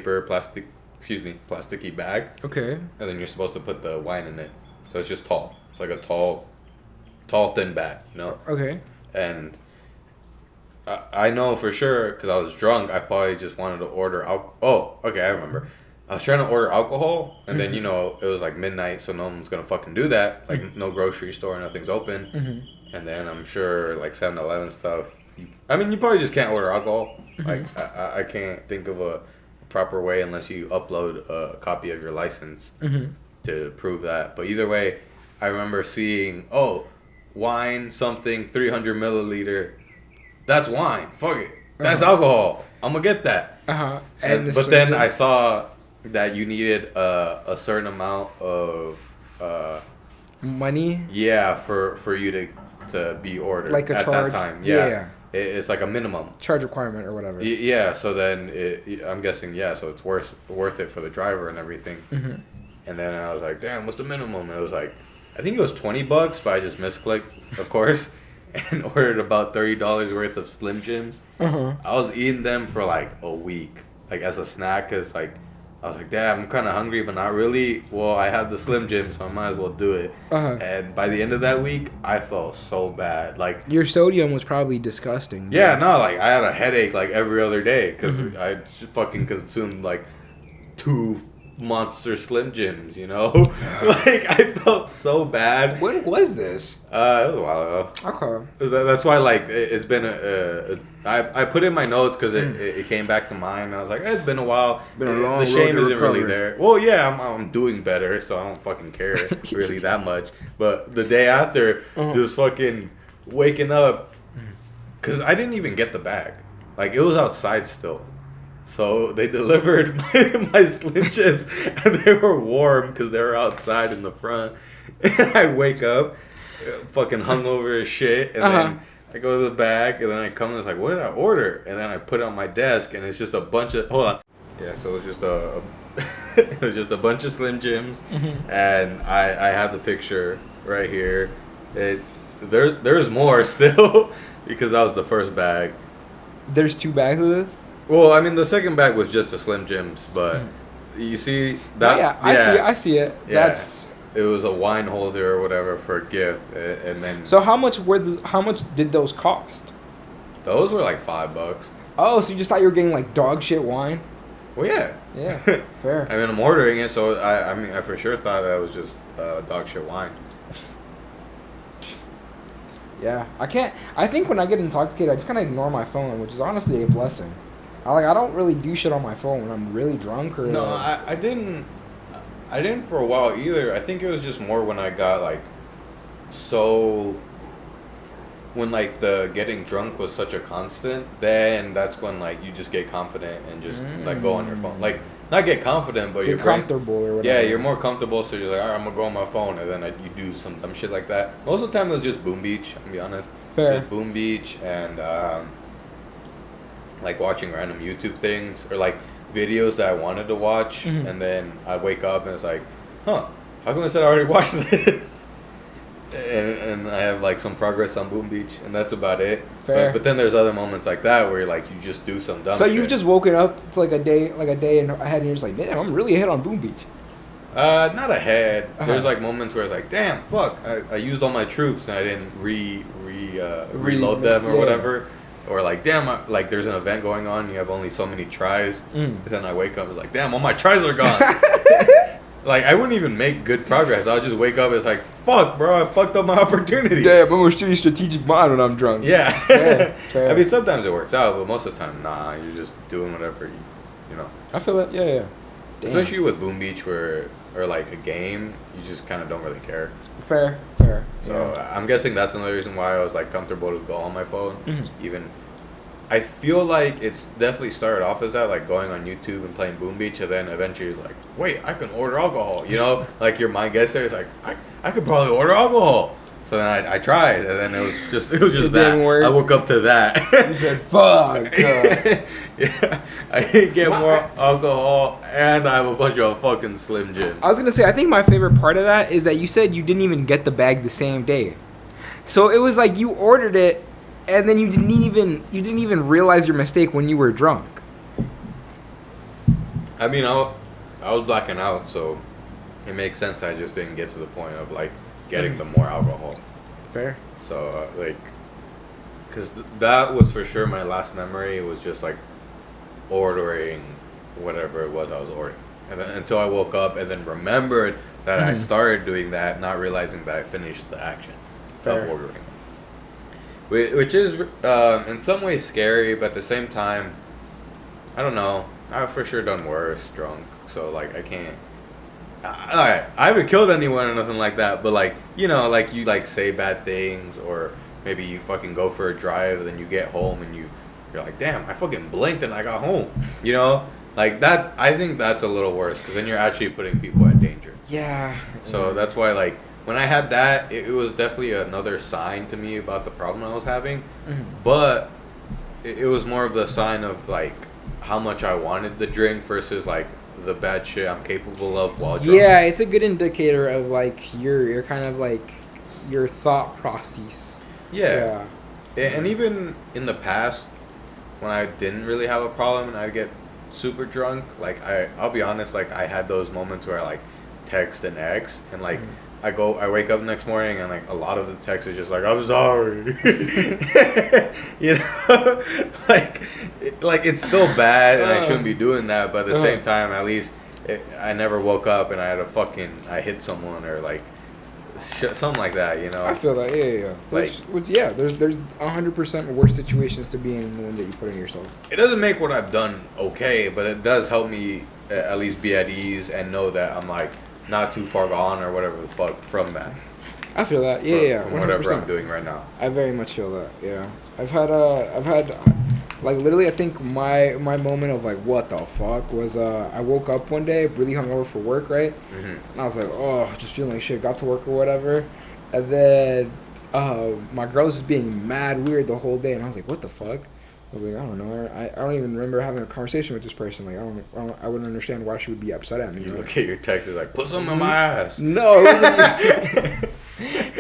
Speaker 3: bag.
Speaker 2: Okay.
Speaker 3: And then you're supposed to put the wine in it, so it's just tall. It's like a tall thin bag, you know.
Speaker 2: Okay.
Speaker 3: And I know for sure, because I was drunk, I probably just wanted to order Oh, okay, I remember. I was trying to order alcohol, and then, you know, it was like midnight, so no one's going to fucking do that. Like, no grocery store, nothing's open. And then I'm sure, like, 7-Eleven stuff. I mean, you probably just can't order alcohol. Like, I can't think of a proper way unless you upload a copy of your license to prove that. But either way, I remember seeing, wine something, 300 milliliter. That's wine. Fuck it. That's alcohol. I'm going to get that. But then I saw that you needed a certain amount of
Speaker 2: money.
Speaker 3: Yeah, for you to be ordered,
Speaker 2: like a
Speaker 3: at
Speaker 2: charge.
Speaker 3: that time.
Speaker 2: Yeah.
Speaker 3: It's like a minimum
Speaker 2: charge requirement or whatever.
Speaker 3: Yeah. So then I'm guessing so it's worth it for the driver and everything. And then I was like, damn, what's the minimum? It was like, I think it was $20, but I just misclicked, of course. And ordered about $30 worth of Slim Jims. I was eating them for like a week, like as a snack, cause like I was like, damn, I'm kind of hungry, but not really. Well, I had the Slim Jims, so I might as well do it. And by the end of that week, I felt so bad. Like,
Speaker 2: your sodium was probably disgusting.
Speaker 3: Yeah, no, like I had a headache like every other day because I just fucking consumed like 2 Monster Slim Jims, you know. Like, I felt so bad.
Speaker 2: When was this?
Speaker 3: It was a while ago.
Speaker 2: Okay.
Speaker 3: That's why, like, it's been I put in my notes because it came back to mind. I was like, it's been a while.
Speaker 2: Been a long
Speaker 3: The shame
Speaker 2: road to
Speaker 3: isn't really
Speaker 2: recovery.
Speaker 3: there. Well, yeah, I'm doing better, so I don't fucking care really that much. But the day after, just fucking waking up, because I didn't even get the bag. Like, it was outside still. So they delivered my Slim Jims, and they were warm because they were outside in the front. And I wake up, fucking hungover as shit, and then I go to the bag, and then I come and it's like, what did I order? And then I put it on my desk, and it's just a bunch of Yeah, so it was just it was just a bunch of Slim Jims, and I have the picture right here. There's more still because that was the first bag.
Speaker 2: There's 2 bags of this.
Speaker 3: Well, I mean, the second bag was just the Slim Jims, but you see that?
Speaker 2: I see it.
Speaker 3: Yeah.
Speaker 2: That's.
Speaker 3: It was a wine holder or whatever for a gift, and then.
Speaker 2: So how much did those cost?
Speaker 3: Those were like $5.
Speaker 2: Oh, so you just thought you were getting like dog shit wine?
Speaker 3: Well, yeah.
Speaker 2: Yeah, fair.
Speaker 3: I mean, I'm ordering it, so I for sure thought that was just dog shit wine.
Speaker 2: Yeah, I think when I get intoxicated, I just kind of ignore my phone, which is honestly a blessing. I don't really do shit on my phone when I'm really drunk or.
Speaker 3: No, I didn't for a while either. I think it was just more when I got like when like the getting drunk was such a constant, then that's when like you just get confident and just like go on your phone. Like, not get confident, but
Speaker 2: you're comfortable or whatever.
Speaker 3: Yeah, you're more comfortable, so you're like, alright, I'm gonna go on my phone, and then you do some dumb shit like that. Most of the time it was just Boom Beach, I'm gonna be honest.
Speaker 2: Fair.
Speaker 3: Just Boom Beach and like watching random YouTube things or like videos that I wanted to watch, and then I wake up and it's like, how come I said I already watched this? And I have like some progress on Boom Beach, and that's about it.
Speaker 2: Fair.
Speaker 3: But then there's other moments like that where you just do some dumb
Speaker 2: So
Speaker 3: shit.
Speaker 2: you've just woken up to like a day and ahead, and you're just like, damn, I'm really ahead on Boom Beach.
Speaker 3: Not ahead. There's like moments where it's like, damn, fuck, I used all my troops and I didn't reload them or whatever. or like damn, like there's an event going on, you have only so many tries. And then I wake up, it's like damn, all my tries are gone. Like I wouldn't even make good progress. I'll just wake up, it's like fuck, bro, I fucked up my opportunity.
Speaker 2: Damn, I'm a shitty strategic mind when I'm drunk.
Speaker 3: Yeah.
Speaker 2: Fair.
Speaker 3: I mean, sometimes it works out, but most of the time, nah. You're just doing whatever you know.
Speaker 2: I feel it. Yeah. Damn.
Speaker 3: Especially with Boom Beach, or like a game, you just kind of don't really care.
Speaker 2: Fair.
Speaker 3: So I'm guessing that's another reason why I was like comfortable to go on my phone. Even I feel like it's definitely started off as that, like going on YouTube and playing Boom Beach, and then eventually it's like, wait, I can order alcohol. You know, like your mind gets there. It's like I could probably order alcohol. So then I tried, and then it was just
Speaker 2: It
Speaker 3: that.
Speaker 2: didn't work.
Speaker 3: I woke up to that.
Speaker 2: You said, fuck.
Speaker 3: Yeah, I didn't get more alcohol, and I have a bunch of fucking Slim Jim.
Speaker 2: I was gonna say, I think my favorite part of that is that you said you didn't even get the bag the same day. So it was like you ordered it, and then you didn't even realize your mistake when you were drunk.
Speaker 3: I mean, I was blacking out, so it makes sense. I just didn't get to the point of like getting the more alcohol.
Speaker 2: Fair.
Speaker 3: So like, cause that was for sure my last memory. It was just like ordering whatever it was I was ordering, and then until I woke up and then remembered that I started doing that, not realizing that I finished the action of ordering. Which is in some ways scary, but at the same time, I don't know. I've for sure done worse drunk, so like I can't. Alright, I haven't killed anyone or nothing like that, but like, you know, like you like say bad things, or maybe you fucking go for a drive and then you get home and you're like, damn, I fucking blinked and I got home. You know, like that. I think that's a little worse because then you're actually putting people at danger.
Speaker 2: Yeah.
Speaker 3: So that's why, like, when I had that, it was definitely another sign to me about the problem I was having. But it was more of the sign of like how much I wanted the drink versus like the bad shit I'm capable of while drunk.
Speaker 2: Yeah, it's a good indicator of like your kind of like your thought process.
Speaker 3: Yeah. And even in the past, when I didn't really have a problem and I'd get super drunk, like I'll be honest, like I had those moments where I like text an ex and like I wake up the next morning and like a lot of the text is just like, I'm sorry. You know, like it's still bad and I shouldn't be doing that, but at the same time, at least I never woke up and I hit someone or like something like that, you know.
Speaker 2: I feel that, yeah. Which, there's 100% worse situations to be in than the one that you put in yourself.
Speaker 3: It doesn't make what I've done okay, but it does help me at least be at ease and know that I'm like not too far gone or whatever the fuck from that.
Speaker 2: I feel that,
Speaker 3: From whatever I'm doing right now.
Speaker 2: I very much feel that, yeah. I've had like literally I think my moment of like what the fuck was I woke up one day really hungover for work, right? And I was like, oh, just feeling like shit, got to work or whatever, and then my girl was just being mad weird the whole day, and I was like, what the fuck? I was like, I don't know. I don't even remember having a conversation with this person. Like, I wouldn't understand why she would be upset at me.
Speaker 3: You look at your text, it's like, put something in my ass.
Speaker 2: No, it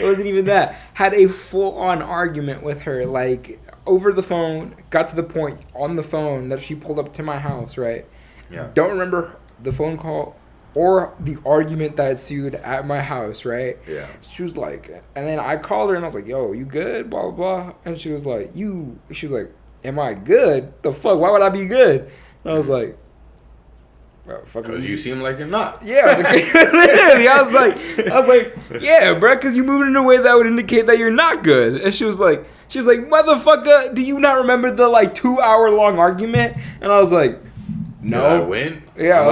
Speaker 2: wasn't even that. Had a full-on argument with her, like, over the phone. Got to the point on the phone that she pulled up to my house, right?
Speaker 3: Yeah.
Speaker 2: Don't remember the phone call or the argument that ensued at my house, right?
Speaker 3: Yeah.
Speaker 2: She was like, and then I called her and I was like, yo, you good? Blah, blah, blah. And she was like, am I good? The fuck? Why would I be good? And I was like,
Speaker 3: because you seem like you're not.
Speaker 2: Yeah, I was like, literally. I was like, yeah, bro, because you moving in a way that would indicate that you're not good. And she was like, motherfucker, do you not remember the like 2-hour long argument? And I was like, no.
Speaker 3: Did I win?
Speaker 2: Yeah,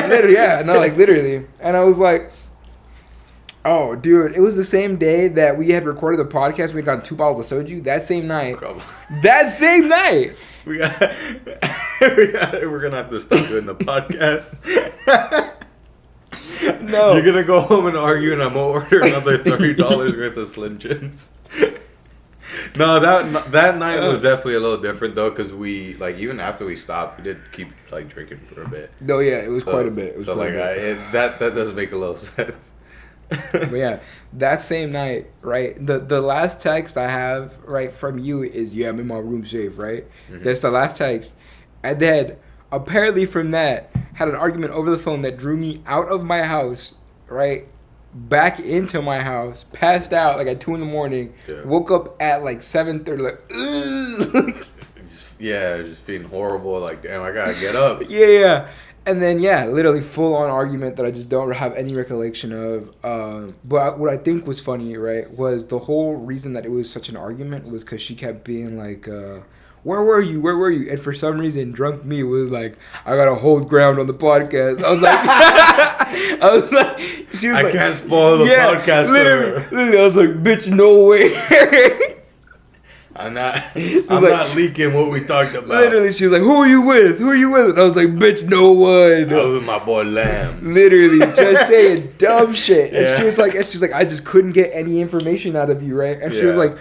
Speaker 2: literally. Yeah, no, like literally. And I was like, oh, dude, it was the same day that we had recorded the podcast. We had gotten 2 bottles of soju. That same night.
Speaker 3: We're gonna have to stop doing the podcast.
Speaker 2: No,
Speaker 3: you're gonna go home and argue, and I'm gonna order another $30 worth of Slim Jims. No, that night was definitely a little different though, because we like even after we stopped, we did keep like drinking for a bit.
Speaker 2: No, yeah, it was quite a bit. It was
Speaker 3: so
Speaker 2: quite
Speaker 3: like
Speaker 2: a bit.
Speaker 3: that does make a little sense.
Speaker 2: But yeah, that same night, right? The last text I have right from you is, yeah, I'm in my room safe, right? That's the last text. And then apparently from that had an argument over the phone that drew me out of my house, right? back into my house, passed out like at 2 a.m.
Speaker 3: Yeah.
Speaker 2: Woke up at like 7:30, like, ugh.
Speaker 3: just feeling horrible. Like, damn, I gotta get up.
Speaker 2: Yeah. And then, literally full on argument that I just don't have any recollection of. But what I think was funny, right, was the whole reason that it was such an argument was because she kept being like, where were you? Where were you? And for some reason, drunk me was like, I gotta hold ground on the podcast. I was like, she was
Speaker 3: I can't spoil the podcast for her.
Speaker 2: Literally, I was like, bitch, no way.
Speaker 3: I'm not leaking what we talked about.
Speaker 2: Literally, she was like, who are you with? Who are you with? And I was like, bitch, no one.
Speaker 3: I was with my boy Lamb.
Speaker 2: Literally, just saying dumb shit. And
Speaker 3: Yeah.
Speaker 2: she's like, I just couldn't get any information out of you, right? And she was like,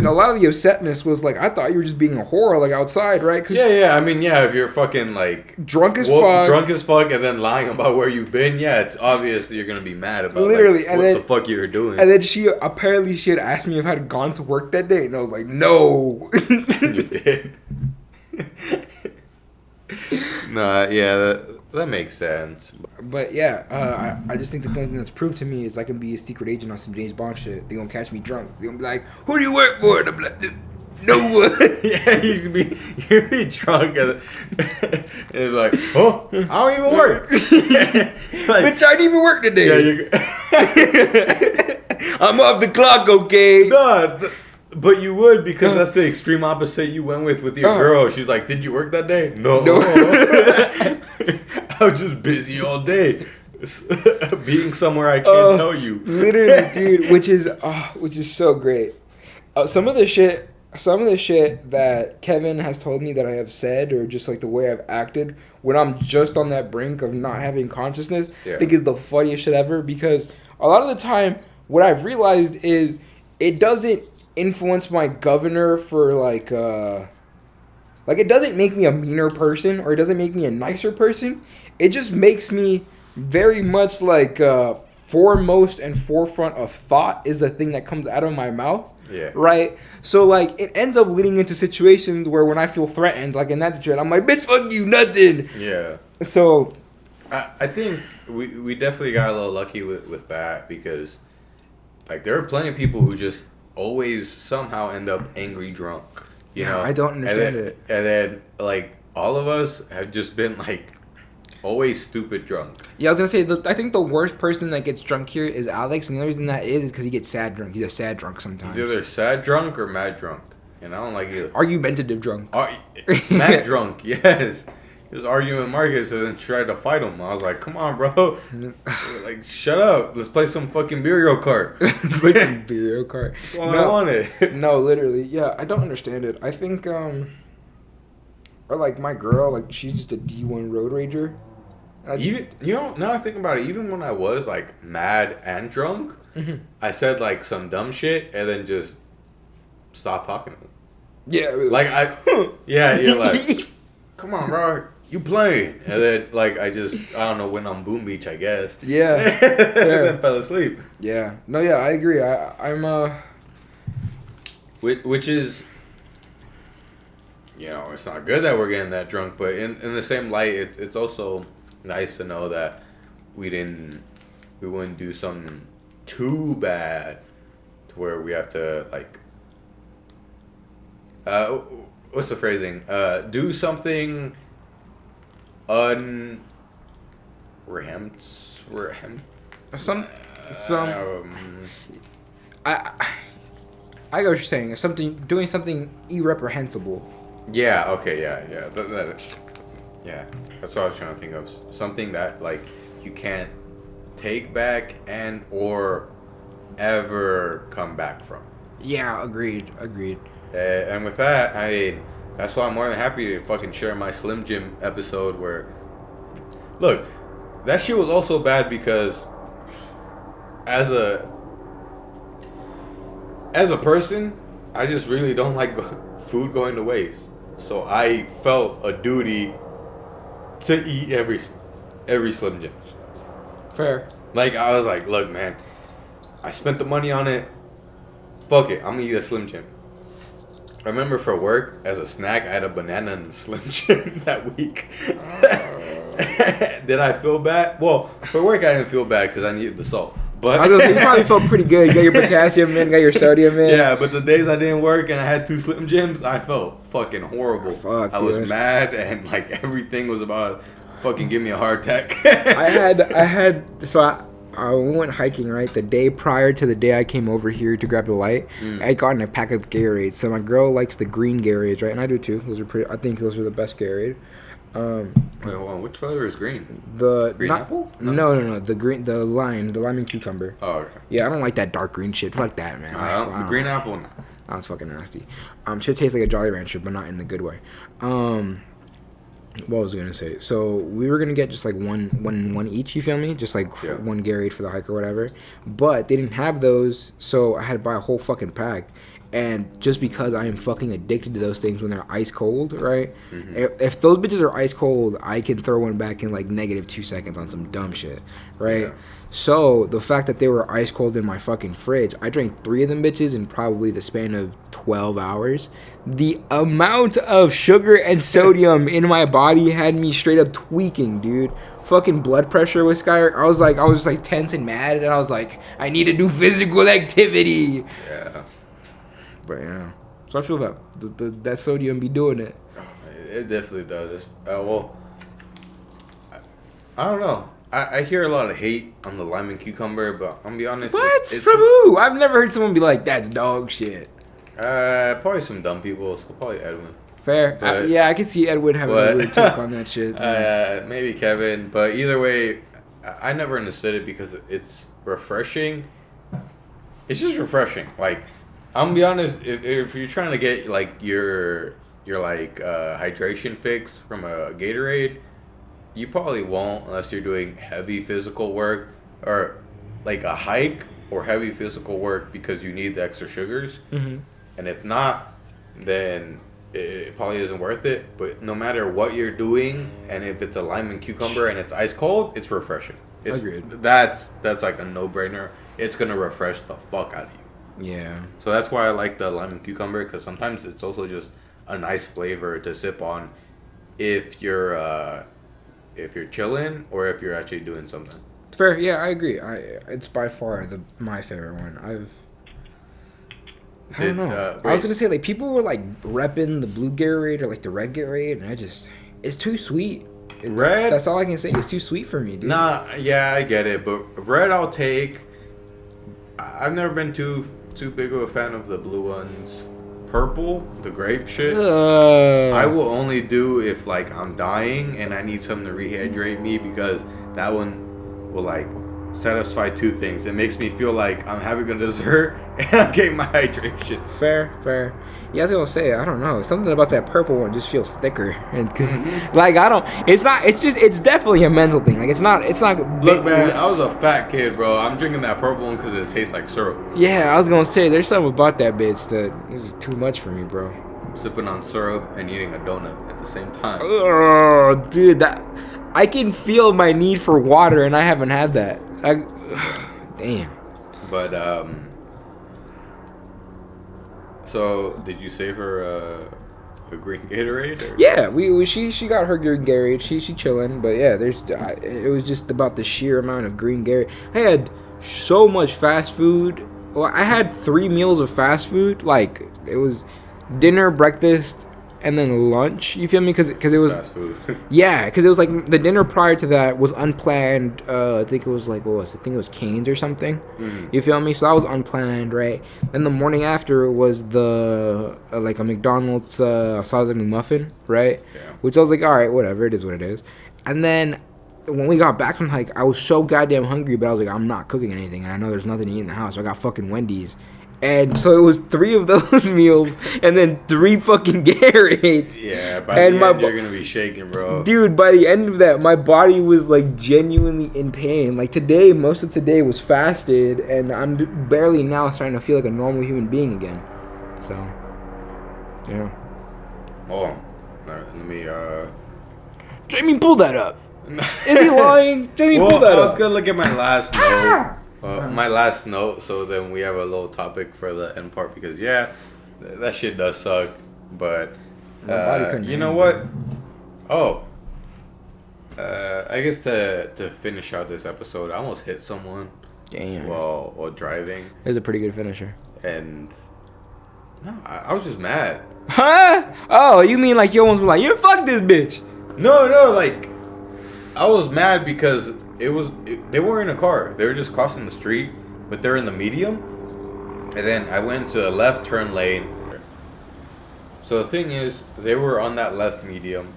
Speaker 2: a lot of the upsetness was like, I thought you were just being a whore, like outside, right? Cause
Speaker 3: I mean, if you're fucking like
Speaker 2: drunk as
Speaker 3: fuck, and then lying about where you've been, it's obvious you're gonna be mad about
Speaker 2: literally,
Speaker 3: like,
Speaker 2: and
Speaker 3: what
Speaker 2: then,
Speaker 3: the fuck you were doing.
Speaker 2: And then she had asked me if I had gone to work that day, and I was like, no.
Speaker 3: You did. That makes sense.
Speaker 2: But I just think the only thing that's proved to me is I can be a secret agent on some James Bond shit. They gonna catch me drunk. They gonna be like, "Who do you work for?" And I'm like, "No one."
Speaker 3: You'd be drunk and be like, "Oh, I don't even work."
Speaker 2: Like, bitch, I didn't even work today. I'm off the clock, okay?
Speaker 3: No, but you would, because that's the extreme opposite you went with your girl. She's like, "Did you work that day?" No. I was just busy all day, being somewhere I can't tell you.
Speaker 2: Literally, dude, which is so great. Some of the shit that Kevin has told me that I have said, or just like the way I've acted when I'm just on that brink of not having consciousness, I think is the funniest shit ever. Because a lot of the time, what I've realized is it doesn't influence my governor for like it doesn't make me a meaner person, or it doesn't make me a nicer person. It just makes me very much like foremost and forefront of thought is the thing that comes out of my mouth.
Speaker 3: Yeah.
Speaker 2: Right? So like it ends up leading into situations where when I feel threatened, like in that situation, I'm like, bitch, fuck you, nothing.
Speaker 3: Yeah.
Speaker 2: So
Speaker 3: I think we definitely got a little lucky with that, because like there are plenty of people who just always somehow end up angry drunk. You know?
Speaker 2: I don't understand it.
Speaker 3: And then like all of us have just been like always stupid drunk.
Speaker 2: Yeah, I was gonna say I think the worst person that gets drunk here is Alex, and the only reason that is because he gets sad drunk. He's a sad drunk sometimes.
Speaker 3: He's either sad drunk or mad drunk, and I don't like either.
Speaker 2: Argumentative drunk.
Speaker 3: Mad drunk, yes. He was arguing with Marcus and then tried to fight him. I was like, come on, bro. Like, shut up. Let's play some fucking Mario Kart.
Speaker 2: Let's play some Mario Kart.
Speaker 3: That's all I wanted.
Speaker 2: No, literally. Yeah, I don't understand it. I think, or like my girl, like she's just a D1 road rager.
Speaker 3: Now I think about it, even when I was like mad and drunk, I said like some dumb shit and then just stopped talking to him.
Speaker 2: Yeah.
Speaker 3: You're like, come on, bro. You playing? And then, like, I don't know, went on Boom Beach, I guess.
Speaker 2: Yeah.
Speaker 3: And then fell asleep.
Speaker 2: Yeah. No, yeah, I agree. I'm
Speaker 3: Which is, it's not good that we're getting that drunk, but in the same light, it's also nice to know that we wouldn't do something too bad to where we have to, like, what's the phrasing? Do something
Speaker 2: I get what you're saying. Doing something irreprehensible.
Speaker 3: Yeah. Okay. Yeah. Yeah. That's what I was trying to think of. Something that like you can't take back and or ever come back from.
Speaker 2: Yeah. Agreed.
Speaker 3: And with that, that's why I'm more than happy to fucking share my Slim Jim episode where, look, that shit was also bad because as a person, I just really don't like food going to waste. So I felt a duty to eat every Slim Jim.
Speaker 2: Fair.
Speaker 3: Like, I was like, look, man, I spent the money on it. Fuck it, I'm gonna eat a Slim Jim. I remember for work, as a snack, I had a banana and a Slim Jim that week. Did I feel bad? Well, for work, I didn't feel bad because I needed the salt. But
Speaker 2: I was gonna say, you probably felt pretty good. You got your potassium in, got your sodium in.
Speaker 3: Yeah, but the days I didn't work and I had 2 Slim Jims, I felt fucking horrible.
Speaker 2: Fuck,
Speaker 3: I was
Speaker 2: dude.
Speaker 3: mad and like everything was about fucking give me a heart attack.
Speaker 2: I went hiking, right, the day prior to the day I came over here to grab the light. I had gotten a pack of Gatorade. So my girl likes the green Gatorades, right? And I do too. I think those are the best Gatorade.
Speaker 3: Wait, hold on. Which flavor is green? Green apple?
Speaker 2: No. The lime and cucumber.
Speaker 3: Oh, okay.
Speaker 2: Yeah, I don't like that dark green shit. Fuck that, man.
Speaker 3: The green apple, no.
Speaker 2: That was fucking nasty. Shit tastes like a Jolly Rancher, but not in the good way. What was I gonna say? So we were gonna get just like one each. You feel me? Just like one Gatorade for the hike or whatever. But they didn't have those, so I had to buy a whole fucking pack. And just because I am fucking addicted to those things when they're ice cold, right? Mm-hmm. If those bitches are ice cold, I can throw one back in like -2 seconds on some dumb shit, right? Yeah. So the fact that they were ice cold in my fucking fridge, I drank 3 of them bitches in probably the span of 12 hours. The amount of sugar and sodium in my body had me straight up tweaking, dude. Fucking blood pressure was sky. I was just like tense and mad, and I was like, I need to do physical activity.
Speaker 3: Yeah.
Speaker 2: But yeah, so I feel that that sodium be doing it.
Speaker 3: It definitely does. Well, I don't know. I hear a lot of hate on the lime and cucumber, but I'm gonna be honest.
Speaker 2: What? From who? I've never heard someone be like, "That's dog shit."
Speaker 3: Probably some dumb people. So probably Edwin.
Speaker 2: Fair. Yeah, I can see Edwin having a weird take on that shit.
Speaker 3: Maybe Kevin, but either way, I never understood it because it's refreshing. It's just refreshing. Like, I'm gonna be honest. If you're trying to get like your hydration fix from a Gatorade, you probably won't unless you're doing heavy physical work or like a hike or heavy physical work because you need the extra sugars. Mm-hmm. And if not, then it probably isn't worth it. But no matter what you're doing, and if it's a lime and cucumber and it's ice cold, it's refreshing.
Speaker 2: Agreed.
Speaker 3: That's like a no-brainer. It's gonna refresh the fuck out of you.
Speaker 2: Yeah.
Speaker 3: So that's why I like the lime and cucumber, because sometimes it's also just a nice flavor to sip on if you're chilling or if you're actually doing something.
Speaker 2: Fair. Yeah, I agree. It's by far my favorite one. I don't know. I was gonna say, like, people were like repping the blue Gatorade or like the red Gatorade, and it's too sweet.
Speaker 3: Red?
Speaker 2: That's all I can say. It's too sweet for me, dude.
Speaker 3: Nah, yeah, I get it, but red I'll take. I've never been too big of a fan of the blue ones. Purple, the grape shit, I will only do if like I'm dying and I need something to rehydrate me, because that one will like satisfy 2 things. It makes me feel like I'm having a dessert and I'm getting my hydration.
Speaker 2: Fair. Yeah, I was gonna say, I don't know, something about that purple one just feels thicker, and cause like it's definitely a mental thing. Like it's not.
Speaker 3: Look, man, I was a fat kid, bro. I'm drinking that purple one because it tastes like syrup.
Speaker 2: Yeah, I was gonna say, there's something about that bitch that is too much for me, bro.
Speaker 3: I'm sipping on syrup and eating a donut at the same time.
Speaker 2: Oh, dude, I can feel my need for water, and I haven't had that. Damn.
Speaker 3: But so did you save her a green Gatorade? Or?
Speaker 2: Yeah, she got her green Gatorade. She chilling, but yeah, it was just about the sheer amount of green Gatorade. I had so much fast food. Well, I had 3 meals of fast food. Like, it was dinner, breakfast, and then lunch. You feel me? Because it was
Speaker 3: fast food.
Speaker 2: Yeah, because it was like the dinner prior to that was unplanned. I think it was like, what was it? I think it was Cane's or something. Mm-hmm. You feel me? So that was unplanned, right? Then the morning after was the like a McDonald's sausage McMuffin, right? Yeah. Which I was like, all right, whatever, it is what it is. And then when we got back from the hike, I was so goddamn hungry, but I was like, I'm not cooking anything, and I know there's nothing to eat in the house. So I got fucking Wendy's. And so it was 3 of those meals, and then 3 fucking Gatorades.
Speaker 3: Yeah, by the end you're gonna be shaking, bro.
Speaker 2: Dude, by the end of that, my body was like genuinely in pain. Like today, most of today was fasted, and I'm barely now starting to feel like a normal human being again. So, yeah.
Speaker 3: Oh, let me.
Speaker 2: Jamie, pull that up. Is he lying? Jamie, pull that up.
Speaker 3: I was gonna look at my last note. My last note, so then we have a little topic for the end part, because yeah, that shit does suck, but you know what? I guess to finish out this episode, I almost hit someone.
Speaker 2: Damn.
Speaker 3: while driving.
Speaker 2: It was a pretty good finisher.
Speaker 3: And no, I was just mad.
Speaker 2: Huh? Oh, you mean like you almost were like, you fuck this bitch?
Speaker 3: No, like I was mad because they were in a car. They were just crossing the street, but they're in the medium. And then I went to a left turn lane. So the thing is, they were on that left medium,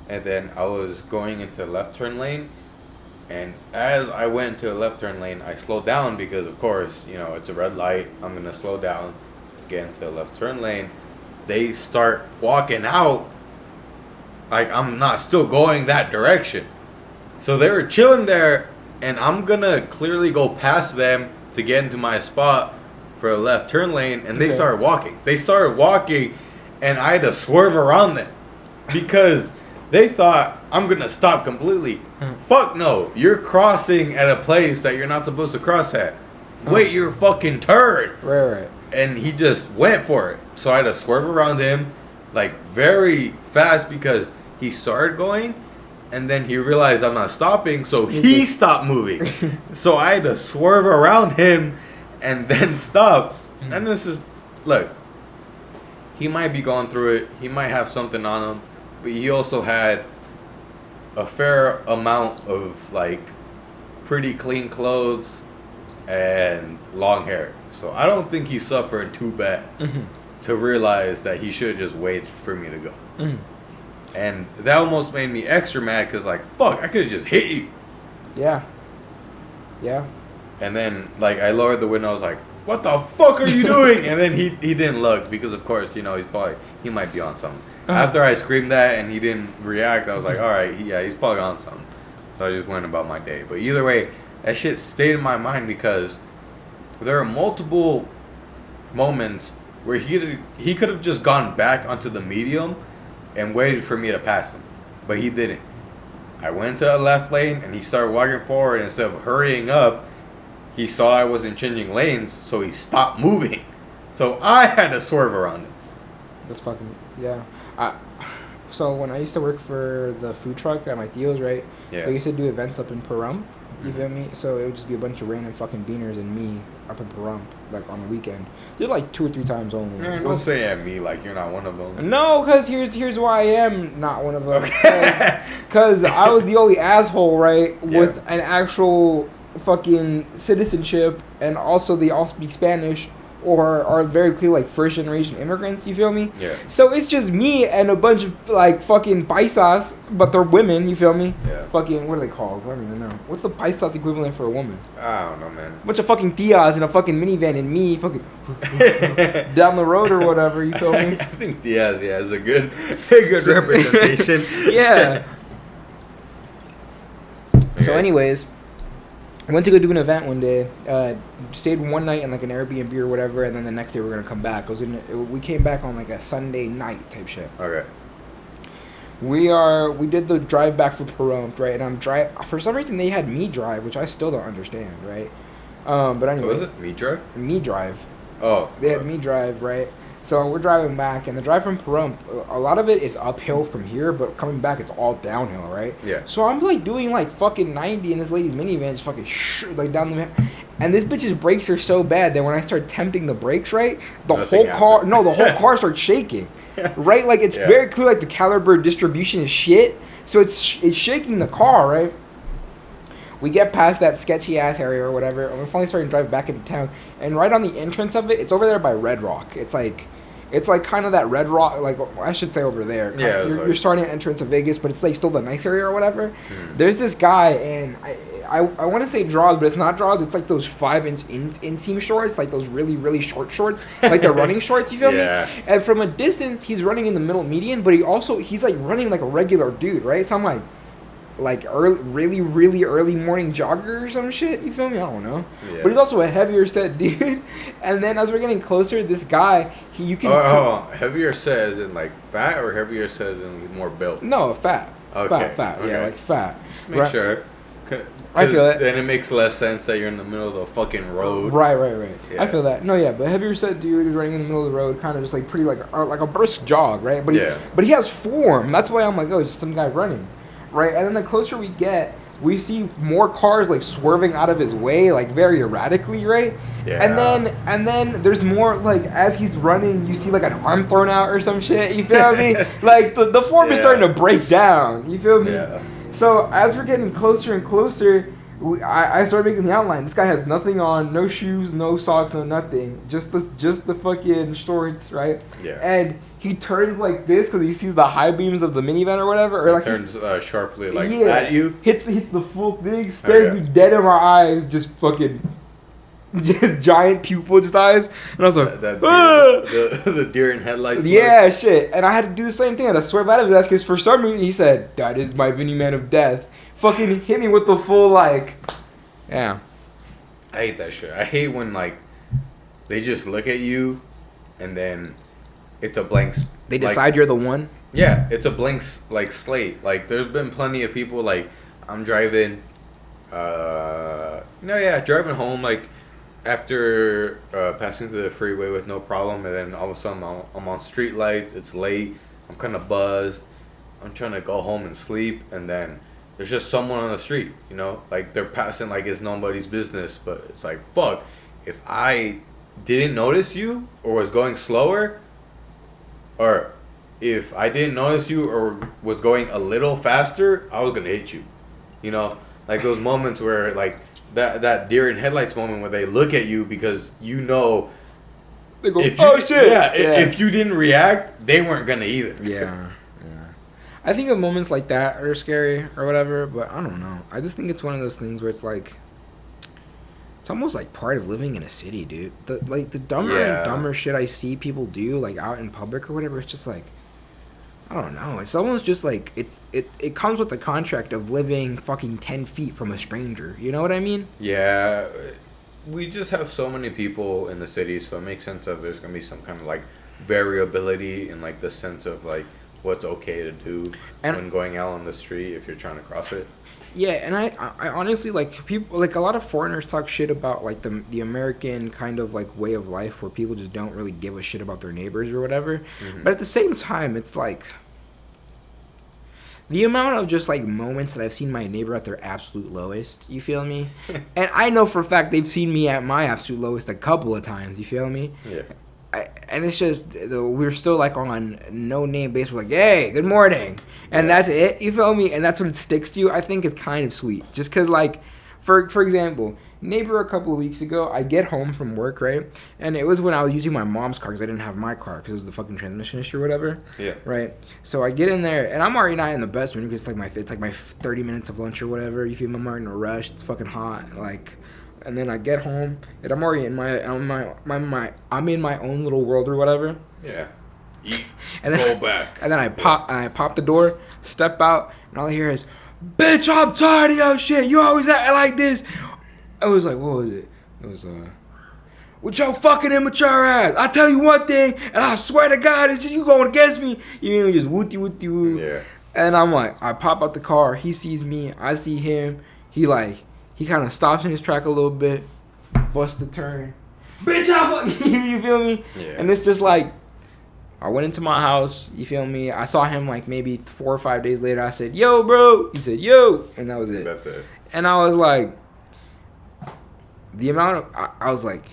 Speaker 3: and then I was going into the left turn lane. And as I went to a left turn lane, I slowed down because, of course, you know, it's a red light. I'm gonna slow down to get into a left turn lane. They start walking out like I'm not still going that direction. So they were chilling there, and I'm gonna clearly go past them to get into my spot for a left turn lane, and they started walking. They started walking, and I had to swerve around them because they thought I'm gonna stop completely. Fuck no, you're crossing at a place that you're not supposed to cross at. Wait your fucking turn.
Speaker 2: Right.
Speaker 3: And he just went for it. So I had to swerve around him, like very fast because he started going, and then he realized I'm not stopping, so he stopped moving. So I had to swerve around him and then stop. And this is, look, he might be going through it. He might have something on him, but he also had a fair amount of like pretty clean clothes and long hair. So I don't think he suffered too bad to realize that he should just wait for me to go. And that almost made me extra mad because, like, fuck, I could have just hit you.
Speaker 2: Yeah.
Speaker 3: And then, like, I lowered the window. I was like, what the fuck are you doing? And then he didn't look because, of course, you know, he might be on something. After I screamed that and he didn't react, I was like, all right, he's probably on something. So I just went about my day. But either way, that shit stayed in my mind because there are multiple moments where he could have just gone back onto the medium and waited for me to pass him, but he didn't. I went to a left lane and he started walking forward, and instead of hurrying up, he saw I wasn't changing lanes, so he stopped moving. So I had to swerve around him.
Speaker 2: That's fucking, yeah. So when I used to work for the food truck at my Theo's, right?
Speaker 3: Yeah.
Speaker 2: They used to do events up in Pahrump. You feel me? So it would just be a bunch of random fucking beaners and me up in Pahrump, like on a weekend. Did like 2 or 3 times only.
Speaker 3: Man, don't say at me like you're not one of them.
Speaker 2: No, because here's why I am not one of them.
Speaker 3: Okay.
Speaker 2: Because I was the only asshole, right, with an actual fucking citizenship, and also they all speak Spanish or are very clear like first generation immigrants. You feel me?
Speaker 3: Yeah.
Speaker 2: So it's just me and a bunch of like fucking paisas, but they're women. You feel me?
Speaker 3: Yeah.
Speaker 2: Fucking what are they called? I don't even know. What's the paisas equivalent for a woman?
Speaker 3: I don't know, man.
Speaker 2: Bunch of fucking tias in a fucking minivan and me fucking down the road or whatever. You feel me?
Speaker 3: I think Diaz, is a good representation.
Speaker 2: Yeah.
Speaker 3: Okay.
Speaker 2: So, anyways, I went to go do an event one day. Stayed one night in like an Airbnb or whatever, and then the next day we were gonna come back. We came back on like a Sunday night type shit.
Speaker 3: Okay.
Speaker 2: We did the drive back from Pahrump, right? And for some reason they had me drive, which I still don't understand, right? But anyway,
Speaker 3: What was it? Me drive?
Speaker 2: Me drive.
Speaker 3: Oh.
Speaker 2: They had me drive, right? So we're driving back, and the drive from Pahrump, a lot of it is uphill from here, but coming back, it's all downhill, right?
Speaker 3: Yeah.
Speaker 2: So I'm like doing like fucking 90 in this lady's minivan, just fucking like down the, and this bitch's brakes are so bad that when I start tempting the brakes, right, the whole car starts shaking, right? Like it's very clear, like the caliber distribution is shit, so it's shaking the car, right? We get past that sketchy ass area or whatever, and we're finally starting to drive back into town. And right on the entrance of it, it's over there by Red Rock. It's like kind of that Red Rock, like I should say over there.
Speaker 3: Yeah,
Speaker 2: you're starting to enter into Vegas, but it's like still the nice area or whatever. There's this guy, and I want to say draws, but it's not draws. It's like those 5-inch inseam shorts, like those really, really short shorts, like the running shorts, you feel me? And from a distance, he's running in the middle median, but he's like running like a regular dude, right? So I'm like really, really early morning jogger or some shit, you feel me? I don't know. Yeah. But he's also a heavier set dude. And then as we're getting closer, this guy,
Speaker 3: heavier set as in like fat, or heavier set as in more built?
Speaker 2: No, fat.
Speaker 3: Okay.
Speaker 2: Fat.
Speaker 3: Okay.
Speaker 2: Yeah, like fat.
Speaker 3: Just make sure.
Speaker 2: I feel it.
Speaker 3: Then it makes less sense that you're in the middle of the fucking road.
Speaker 2: Right.
Speaker 3: Yeah.
Speaker 2: I feel that. No, yeah, but heavier set dude is running in the middle of the road, kind of just like pretty like a brisk jog, right? But he has form. That's why I'm like, oh, it's just some guy running. Right, and then the closer we get, we see more cars like swerving out of his way, like very erratically, right?
Speaker 3: Yeah.
Speaker 2: And then there's more like as he's running, you see like an arm thrown out or some shit. You feel me? Like the form is starting to break down. You feel me?
Speaker 3: Yeah.
Speaker 2: So as we're getting closer and closer, I started making the outline. This guy has nothing on, no shoes, no socks, no nothing. Just the fucking shorts, right?
Speaker 3: Yeah.
Speaker 2: And he turns like this because he sees the high beams of the minivan or whatever. Or
Speaker 3: He
Speaker 2: like
Speaker 3: turns sharply like at you.
Speaker 2: Hits the full thing, stares me dead in my eyes, just fucking, just giant pupil just eyes, and I was like,
Speaker 3: the deer in headlights.
Speaker 2: Yeah, shit. And I had to do the same thing. I had to swerve out of it because for some reason he said, "That is my Vinnie Man of Death." Fucking hit me with the full like, yeah.
Speaker 3: I hate that shit. I hate when like they just look at you, and then it's a blank.
Speaker 2: They decide you're the one.
Speaker 3: Yeah, it's a blank like slate. Like there's been plenty of people like I'm driving, driving home like after passing through the freeway with no problem, and then all of a sudden I'm on street lights. It's late. I'm kind of buzzed. I'm trying to go home and sleep, and then there's just someone on the street. You know, like they're passing like it's nobody's business, but it's like fuck. If I didn't notice you or was going slower, or if I didn't notice you or was going a little faster, I was gonna hit you. You know, like those moments where like that deer in headlights moment where they look at you because you know
Speaker 2: they go, oh shit.
Speaker 3: Yeah, if you didn't react, they weren't gonna either.
Speaker 2: Yeah. I think of moments like that are scary or whatever, but I don't know. I just think it's one of those things where it's like, it's almost like part of living in a city, dude. The dumber and dumber shit I see people do like out in public or whatever, it's just like, I don't know. It's almost just like it comes with the contract of living fucking 10 feet from a stranger. You know what I mean?
Speaker 3: Yeah. We just have so many people in the city, so it makes sense that there's gonna be some kind of like variability in like the sense of like what's okay to do when going out on the street if you're trying to cross it.
Speaker 2: Yeah, and I honestly like people like a lot of foreigners talk shit about like the American kind of like way of life where people just don't really give a shit about their neighbors or whatever. Mm-hmm. But at the same time, it's like the amount of just like moments that I've seen my neighbor at their absolute lowest, you feel me? And I know for a fact they've seen me at my absolute lowest a couple of times, you feel me?
Speaker 3: Yeah.
Speaker 2: And it's just we're still like on no name basis. We're like, hey, good morning, and that's it. You feel me? And that's what it sticks to. I think is kind of sweet, just because like, for example, neighbor a couple of weeks ago, I get home from work, right, and it was when I was using my mom's car because I didn't have my car because it was the fucking transmission issue or whatever.
Speaker 3: Yeah.
Speaker 2: Right. So I get in there and I'm already not in the best mood because it's like my 30 minutes of lunch or whatever. You feel me? I'm already in a rush. It's fucking hot. Like. And then I get home, and I'm already in I'm in my own little world or whatever.
Speaker 3: Yeah. Eat.
Speaker 2: And then,
Speaker 3: go back.
Speaker 2: And then I pop the door, step out, and all I hear is, "Bitch, I'm tired of your shit. You always act like this." I was like, "What was it?" It was with your fucking immature ass. I tell you one thing, and I swear to God, it's just you going against me. You know, just wooty woo.
Speaker 3: Yeah. And
Speaker 2: I'm like, I pop out the car. He sees me. I see him. He kind of stops in his track a little bit, busts the turn. Bitch, I fuck you feel me?
Speaker 3: Yeah.
Speaker 2: And it's just like, I went into my house, you feel me? I saw him like maybe 4 or 5 days later. I said, yo, bro. He said, yo. And that was it.
Speaker 3: That's it.
Speaker 2: And I was like, I was like,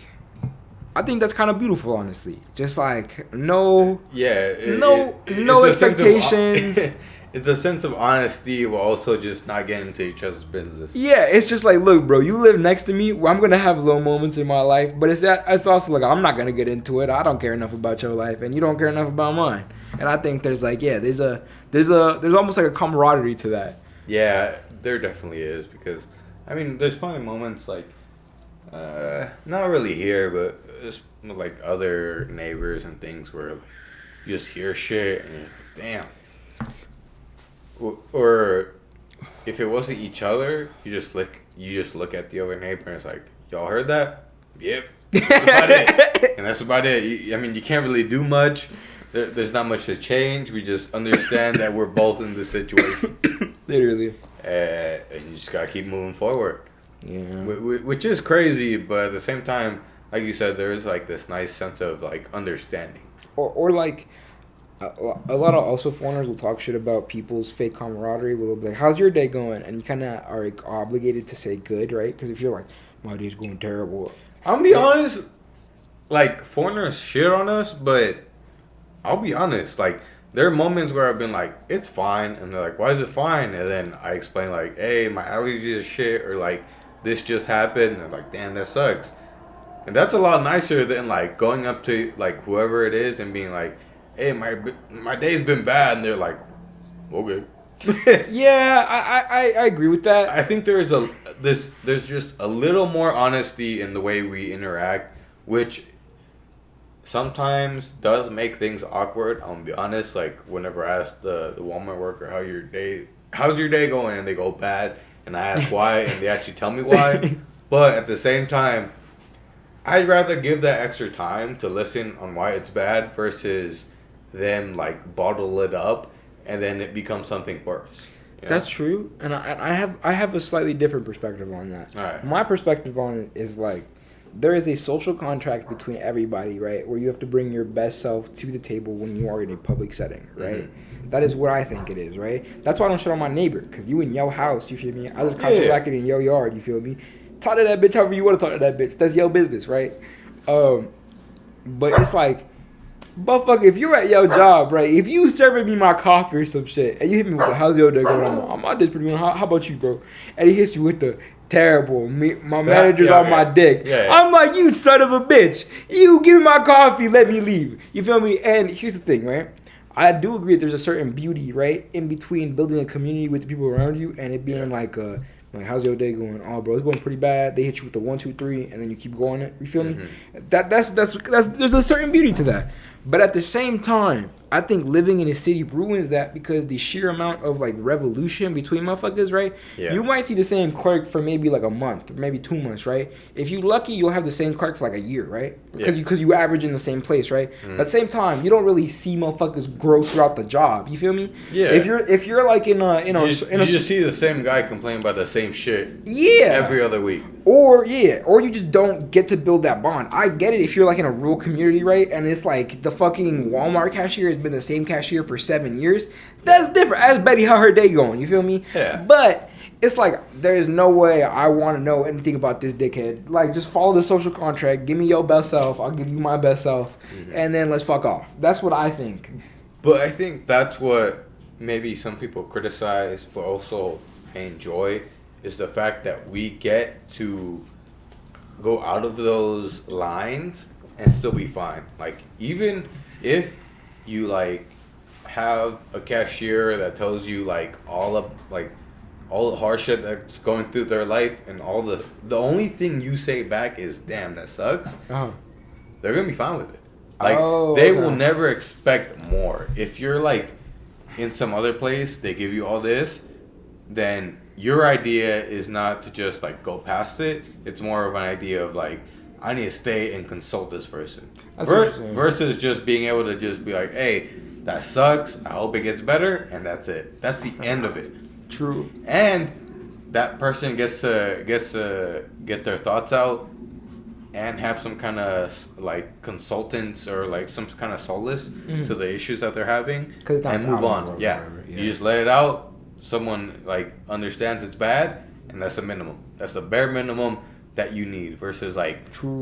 Speaker 2: I think that's kind of beautiful, honestly. Just like, no expectations.
Speaker 3: It's a sense of honesty while also just not getting into each other's business.
Speaker 2: Yeah, it's just like, look, bro, you live next to me. Well, I'm gonna have low moments in my life, but it's also like I'm not gonna get into it. I don't care enough about your life, and you don't care enough about mine. And I think there's like, there's almost like a camaraderie to that.
Speaker 3: Yeah, there definitely is because, I mean, there's probably moments like, not really here, but just like other neighbors and things where like, you just hear shit and you're like, damn. Or if it wasn't each other, you just look at the other neighbor and it's like, y'all heard that? Yep. That's about it. And that's about it. I mean, you can't really do much. There's not much to change. We just understand that we're both in this situation.
Speaker 2: Literally.
Speaker 3: And you just gotta keep moving forward.
Speaker 2: Yeah.
Speaker 3: Which is crazy, but at the same time, like you said, there is like this nice sense of like understanding.
Speaker 2: Or like, a lot of also foreigners will talk shit about people's fake camaraderie. Will be like, "How's your day going?" And you kind of are like, obligated to say good, right? Because if you're like, "My day's going terrible,"
Speaker 3: I'm gonna be honest. Like, foreigners shit on us, but I'll be honest. Like, there are moments where I've been like, "It's fine," and they're like, "Why is it fine?" And then I explain like, "Hey, my allergies is shit," or like, "This just happened," and they're like, "Damn, that sucks." And that's a lot nicer than like going up to like whoever it is and being like, "Hey, my day's been bad," and they're like, "Okay."
Speaker 2: Yeah, I agree with that.
Speaker 3: I think there's just a little more honesty in the way we interact, which sometimes does make things awkward. I'm gonna be honest. Like, whenever I ask the Walmart worker how's your day going, and they go bad, and I ask why, and they actually tell me why. But at the same time, I'd rather give that extra time to listen on why it's bad versus them like bottle it up and then it becomes something worse. You know?
Speaker 2: That's true, and I have a slightly different perspective on that.
Speaker 3: All right.
Speaker 2: My perspective on it is like, there is a social contract between everybody, right? Where you have to bring your best self to the table when you are in a public setting, right? Mm-hmm. That is what I think it is, right? That's why I don't shit on my neighbor, because you in your house, you feel me? I just caught you racket in your yard, you feel me? Talk to that bitch however you want to talk to that bitch. That's your business, right? But it's like, motherfucker, if you're at your job, right? If you serving me my coffee or some shit, and you hit me with the "How's your day going?" I'm my day's pretty good. How about you, bro? And he hits you with the "Terrible. My manager's on my dick." Yeah. I'm like, you son of a bitch. You give me my coffee, let me leave. You feel me? And here's the thing, right? I do agree that there's a certain beauty, right, in between building a community with the people around you and it being like, how's your day going? Oh, bro, it's going pretty bad. They hit you with the 1, 2, 3, and then you keep going. It. You feel me? That's there's a certain beauty to that. But at the same time, I think living in a city ruins that because the sheer amount of like revolution between motherfuckers, right? Yeah. You might see the same clerk for maybe like a month, or maybe 2 months, right? If you lucky, you'll have the same clerk for like a year, right? Because you average in the same place, right? At the same time, you don't really see motherfuckers grow throughout the job. You feel me? Yeah. If you're like in a
Speaker 3: you just see the same guy complain about the same shit.
Speaker 2: Yeah.
Speaker 3: Every other week.
Speaker 2: Or you just don't get to build that bond. I get it if you're like in a rural community, right? And it's like the fucking Walmart cashier has been the same cashier for 7 years. That's different. Ask Betty how her day going. You feel me? Yeah. But it's like there's no way I want to know anything about this dickhead. Like, just follow the social contract. Give me your best self. I'll give you my best self, and then let's fuck off. That's what I think.
Speaker 3: But I think that's what maybe some people criticize, but also enjoy. Is the fact that we get to go out of those lines and still be fine. Like, even if you like have a cashier that tells you like all the hard shit that's going through their life and all the only thing you say back is "damn, that sucks," they're gonna be fine with it. Like, they will never expect more. If you're like in some other place, they give you all this, then your idea is not to just like go past it. It's more of an idea of like, I need to stay and consult this person. Versus just being able to just be like, hey, that sucks. I hope it gets better, and that's it. That's the end of it.
Speaker 2: True.
Speaker 3: And that person gets to get their thoughts out and have some kind of like consultants or like some kind of solace to the issues that they're having and move on. Yeah. You just let it out. Someone like understands it's bad, and that's the minimum. That's the bare minimum that you need. Versus like,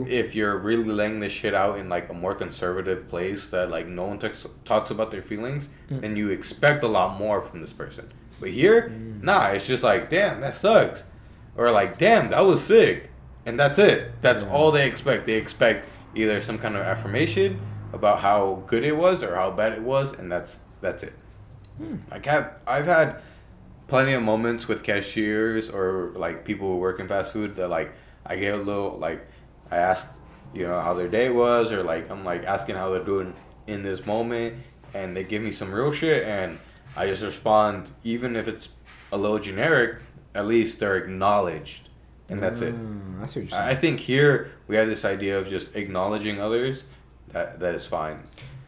Speaker 3: if you're really laying this shit out in like a more conservative place that like no one talks about their feelings, then you expect a lot more from this person. But here, nah, it's just like, damn, that sucks, or like, damn, that was sick, and that's it. That's all they expect. They expect either some kind of affirmation about how good it was or how bad it was, and that's it. Like, I've had plenty of moments with cashiers or like people who work in fast food that like I get a little like, I ask, how their day was, or like I'm like asking how they're doing in this moment, and they give me some real shit, and I just respond, even if it's a little generic, at least they're acknowledged, and that's it.
Speaker 2: That's what you're saying.
Speaker 3: I think here we have this idea of just acknowledging others. That is fine.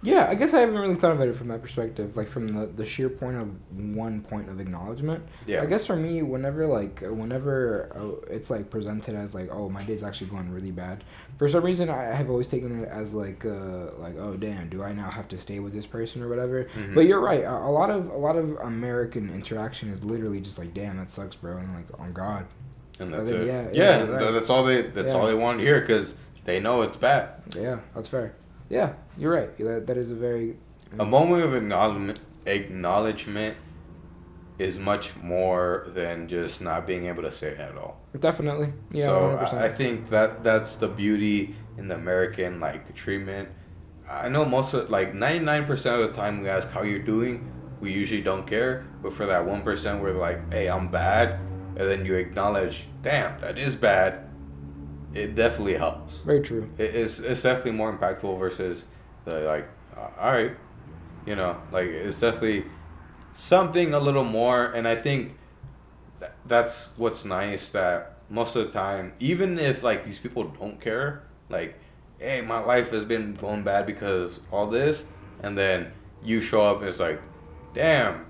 Speaker 2: Yeah, I guess I haven't really thought about it from that perspective, like from the sheer point of acknowledgement.
Speaker 3: Yeah.
Speaker 2: I guess for me, whenever it's like presented as like, oh, my day's actually going really bad. For some reason, I have always taken it as like oh damn, do I now have to stay with this person or whatever?
Speaker 3: Mm-hmm.
Speaker 2: But you're right. A lot of American interaction is literally just like, damn, that sucks, bro, and like, on God.
Speaker 3: And that's
Speaker 2: think,
Speaker 3: it.
Speaker 2: yeah, right.
Speaker 3: That's all they want to hear because they know it's bad.
Speaker 2: Yeah, that's fair. Yeah, you're right. That is a very...
Speaker 3: A moment of acknowledgement is much more than just not being able to say it at all.
Speaker 2: Definitely. Yeah,
Speaker 3: so
Speaker 2: 100%.
Speaker 3: I think that's the beauty in the American like treatment. I know most of 99% of the time we ask how you're doing, we usually don't care. But for that 1% we're like, hey, I'm bad, and then you acknowledge, damn, that is bad. It definitely helps.
Speaker 2: Very true.
Speaker 3: It's definitely more impactful versus the all right, it's definitely something a little more. And I think that's what's nice, that most of the time, even if like these people don't care, like, hey, my life has been going bad because all this, and then you show up and it's like, damn,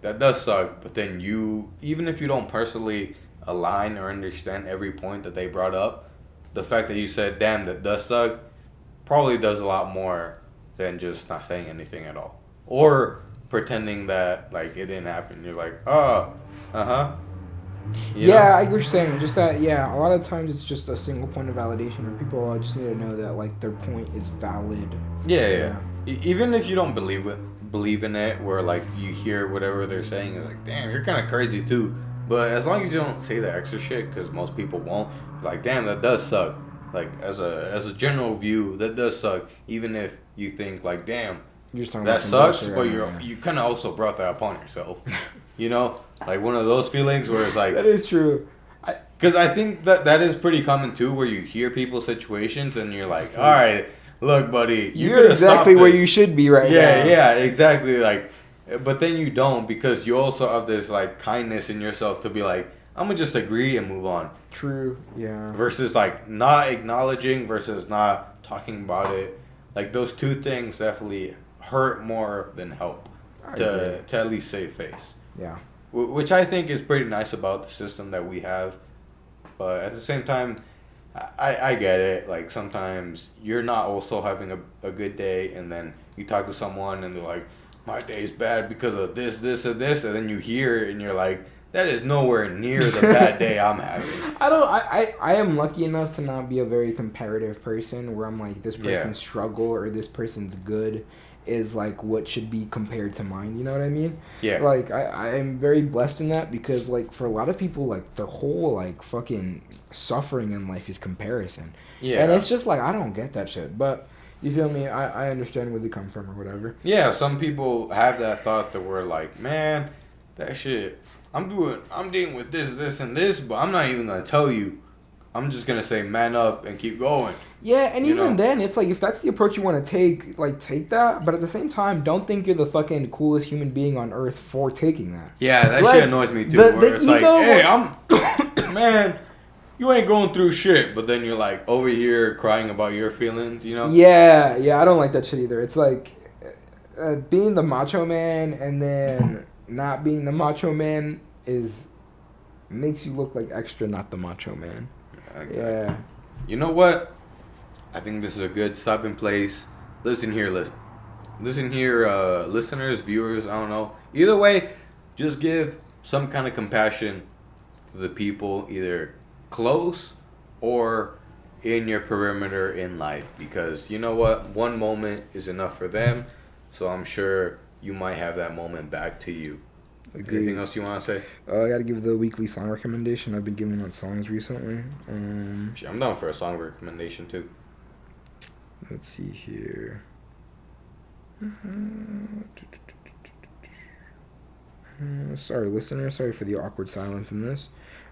Speaker 3: that does suck. But then you, even if you don't personally align or understand every point that they brought up, the fact that you said, damn, that does suck, probably does a lot more than just not saying anything at all. Or pretending that, like, it didn't happen. You're like, oh, uh-huh.
Speaker 2: I get what you're saying. Just that, a lot of times it's just a single point of validation, and people just need to know that, like, their point is valid.
Speaker 3: Yeah. Even if you don't believe in it, where, like, you hear whatever they're saying, it's like, damn, you're kind of crazy, too. But as long as you don't say the extra shit, because most people won't, like, damn, that does suck. Like, as a general view, that does suck. Even if you think, like, damn, that sucks, but you kind of also brought that upon yourself. Like one of those feelings where it's like...
Speaker 2: That is true.
Speaker 3: Because I think that is pretty common, too, where you hear people's situations and you're like, all right, look, buddy,
Speaker 2: you're exactly where you should be right now.
Speaker 3: Yeah, exactly. Like, but then you don't, because you also have this, like, kindness in yourself to be like, I'm going to just agree and move on.
Speaker 2: True, yeah.
Speaker 3: Versus, like, not acknowledging versus not talking about it. Like, those two things definitely hurt more than help to at least save face.
Speaker 2: Yeah.
Speaker 3: Which I think is pretty nice about the system that we have. But at the same time, I get it. Like, sometimes you're not also having a good day, and then you talk to someone and they're like, my day's bad because of this, and then you hear it and you're like, that is nowhere near the bad day I'm having.
Speaker 2: I am lucky enough to not be a very comparative person where I'm like, this person's struggle or this person's good is like what should be compared to mine. You know what I mean?
Speaker 3: Yeah.
Speaker 2: Like, I am very blessed in that, because like for a lot of people, like the whole like fucking suffering in life is comparison. Yeah. And it's just like, I don't get that shit. But you feel me? I understand where they come from or whatever.
Speaker 3: Yeah, some people have that thought that we're like, man, that shit, I'm dealing with this, and this, but I'm not even going to tell you. I'm just going to say man up and keep going.
Speaker 2: Yeah, and even then, it's like, if that's the approach you want to take, like, take that. But at the same time, don't think you're the fucking coolest human being on earth for taking that.
Speaker 3: Yeah, that shit annoys me too. Where it's like, hey, man, you ain't going through shit. But then you're like over here crying about your feelings,
Speaker 2: Yeah, I don't like that shit either. It's like being the macho man and then not being the macho man makes you look like extra not the macho man.
Speaker 3: Okay.
Speaker 2: Yeah.
Speaker 3: You know what? I think this is a good stopping place. Listen here, listeners, viewers, I don't know. Either way, just give some kind of compassion to the people either close or in your perimeter in life. Because you know what? One moment is enough for them. So I'm sure you might have that moment back to you. Agreed. Anything else you want to say?
Speaker 2: I got to give the weekly song recommendation. I've been giving out songs recently.
Speaker 3: I'm down for a song recommendation too.
Speaker 2: Let's see here. Sorry, listener. Sorry for the awkward silence in this.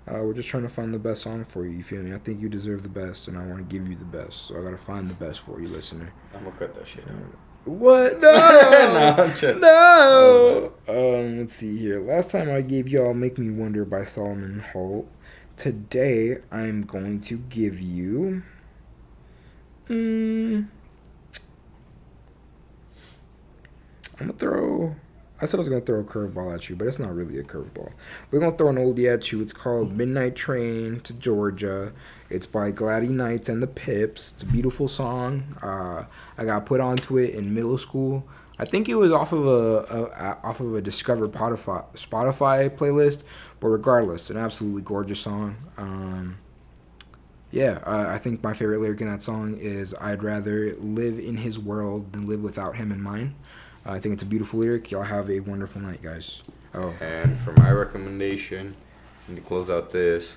Speaker 2: We're just trying to find the best song for you. You feel me? I think you deserve the best, and I want to give you the best. So I got to find the best for you, listener.
Speaker 3: I'm going to cut that shit out.
Speaker 2: What? No! No! Let's see here. Last time I gave y'all Make Me Wonder by Solomon Holt. Today, I'm going to give you... I'm gonna throw. I said I was gonna throw a curveball at you, but it's not really a curveball. We're gonna throw an oldie at you. It's called "Midnight Train to Georgia." It's by Gladdy Knights and the Pips. It's a beautiful song. I got put onto it in middle school. I think it was off of a Discover Spotify playlist, but regardless, an absolutely gorgeous song. I think my favorite lyric in that song is "I'd rather live in his world than live without him in mine." I think it's a beautiful lyric. Y'all have a wonderful night, guys. Oh,
Speaker 3: And for my recommendation, and to close out this,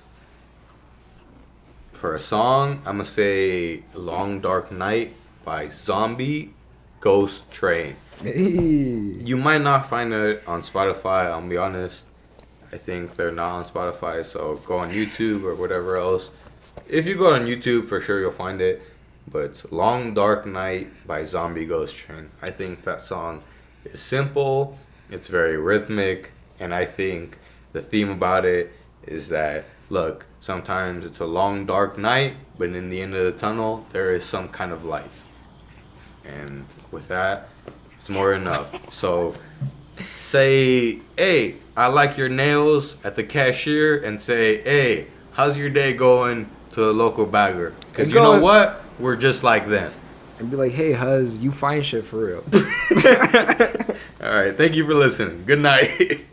Speaker 3: for a song, I'm gonna say "Long Dark Night" by Zombie Ghost Train.
Speaker 2: hey.
Speaker 3: You might not find it on Spotify, I'll be honest. I think they're not on Spotify, so go on YouTube or whatever else. If you go on YouTube, for sure you'll find it. But it's "Long Dark Night" by Zombie Ghost Train. I think that song is simple, it's very rhythmic, and I think the theme about it is that, look, sometimes it's a long dark night, but in the end of the tunnel, there is some kind of light. And with that, it's more enough. So say, "Hey, I like your nails" at the cashier, and say, "Hey, how's your day going?" to a local bagger. Because you know what? We're just like them.
Speaker 2: And be like, "Hey, Huz, you find shit for real."
Speaker 3: All right. Thank you for listening. Good night.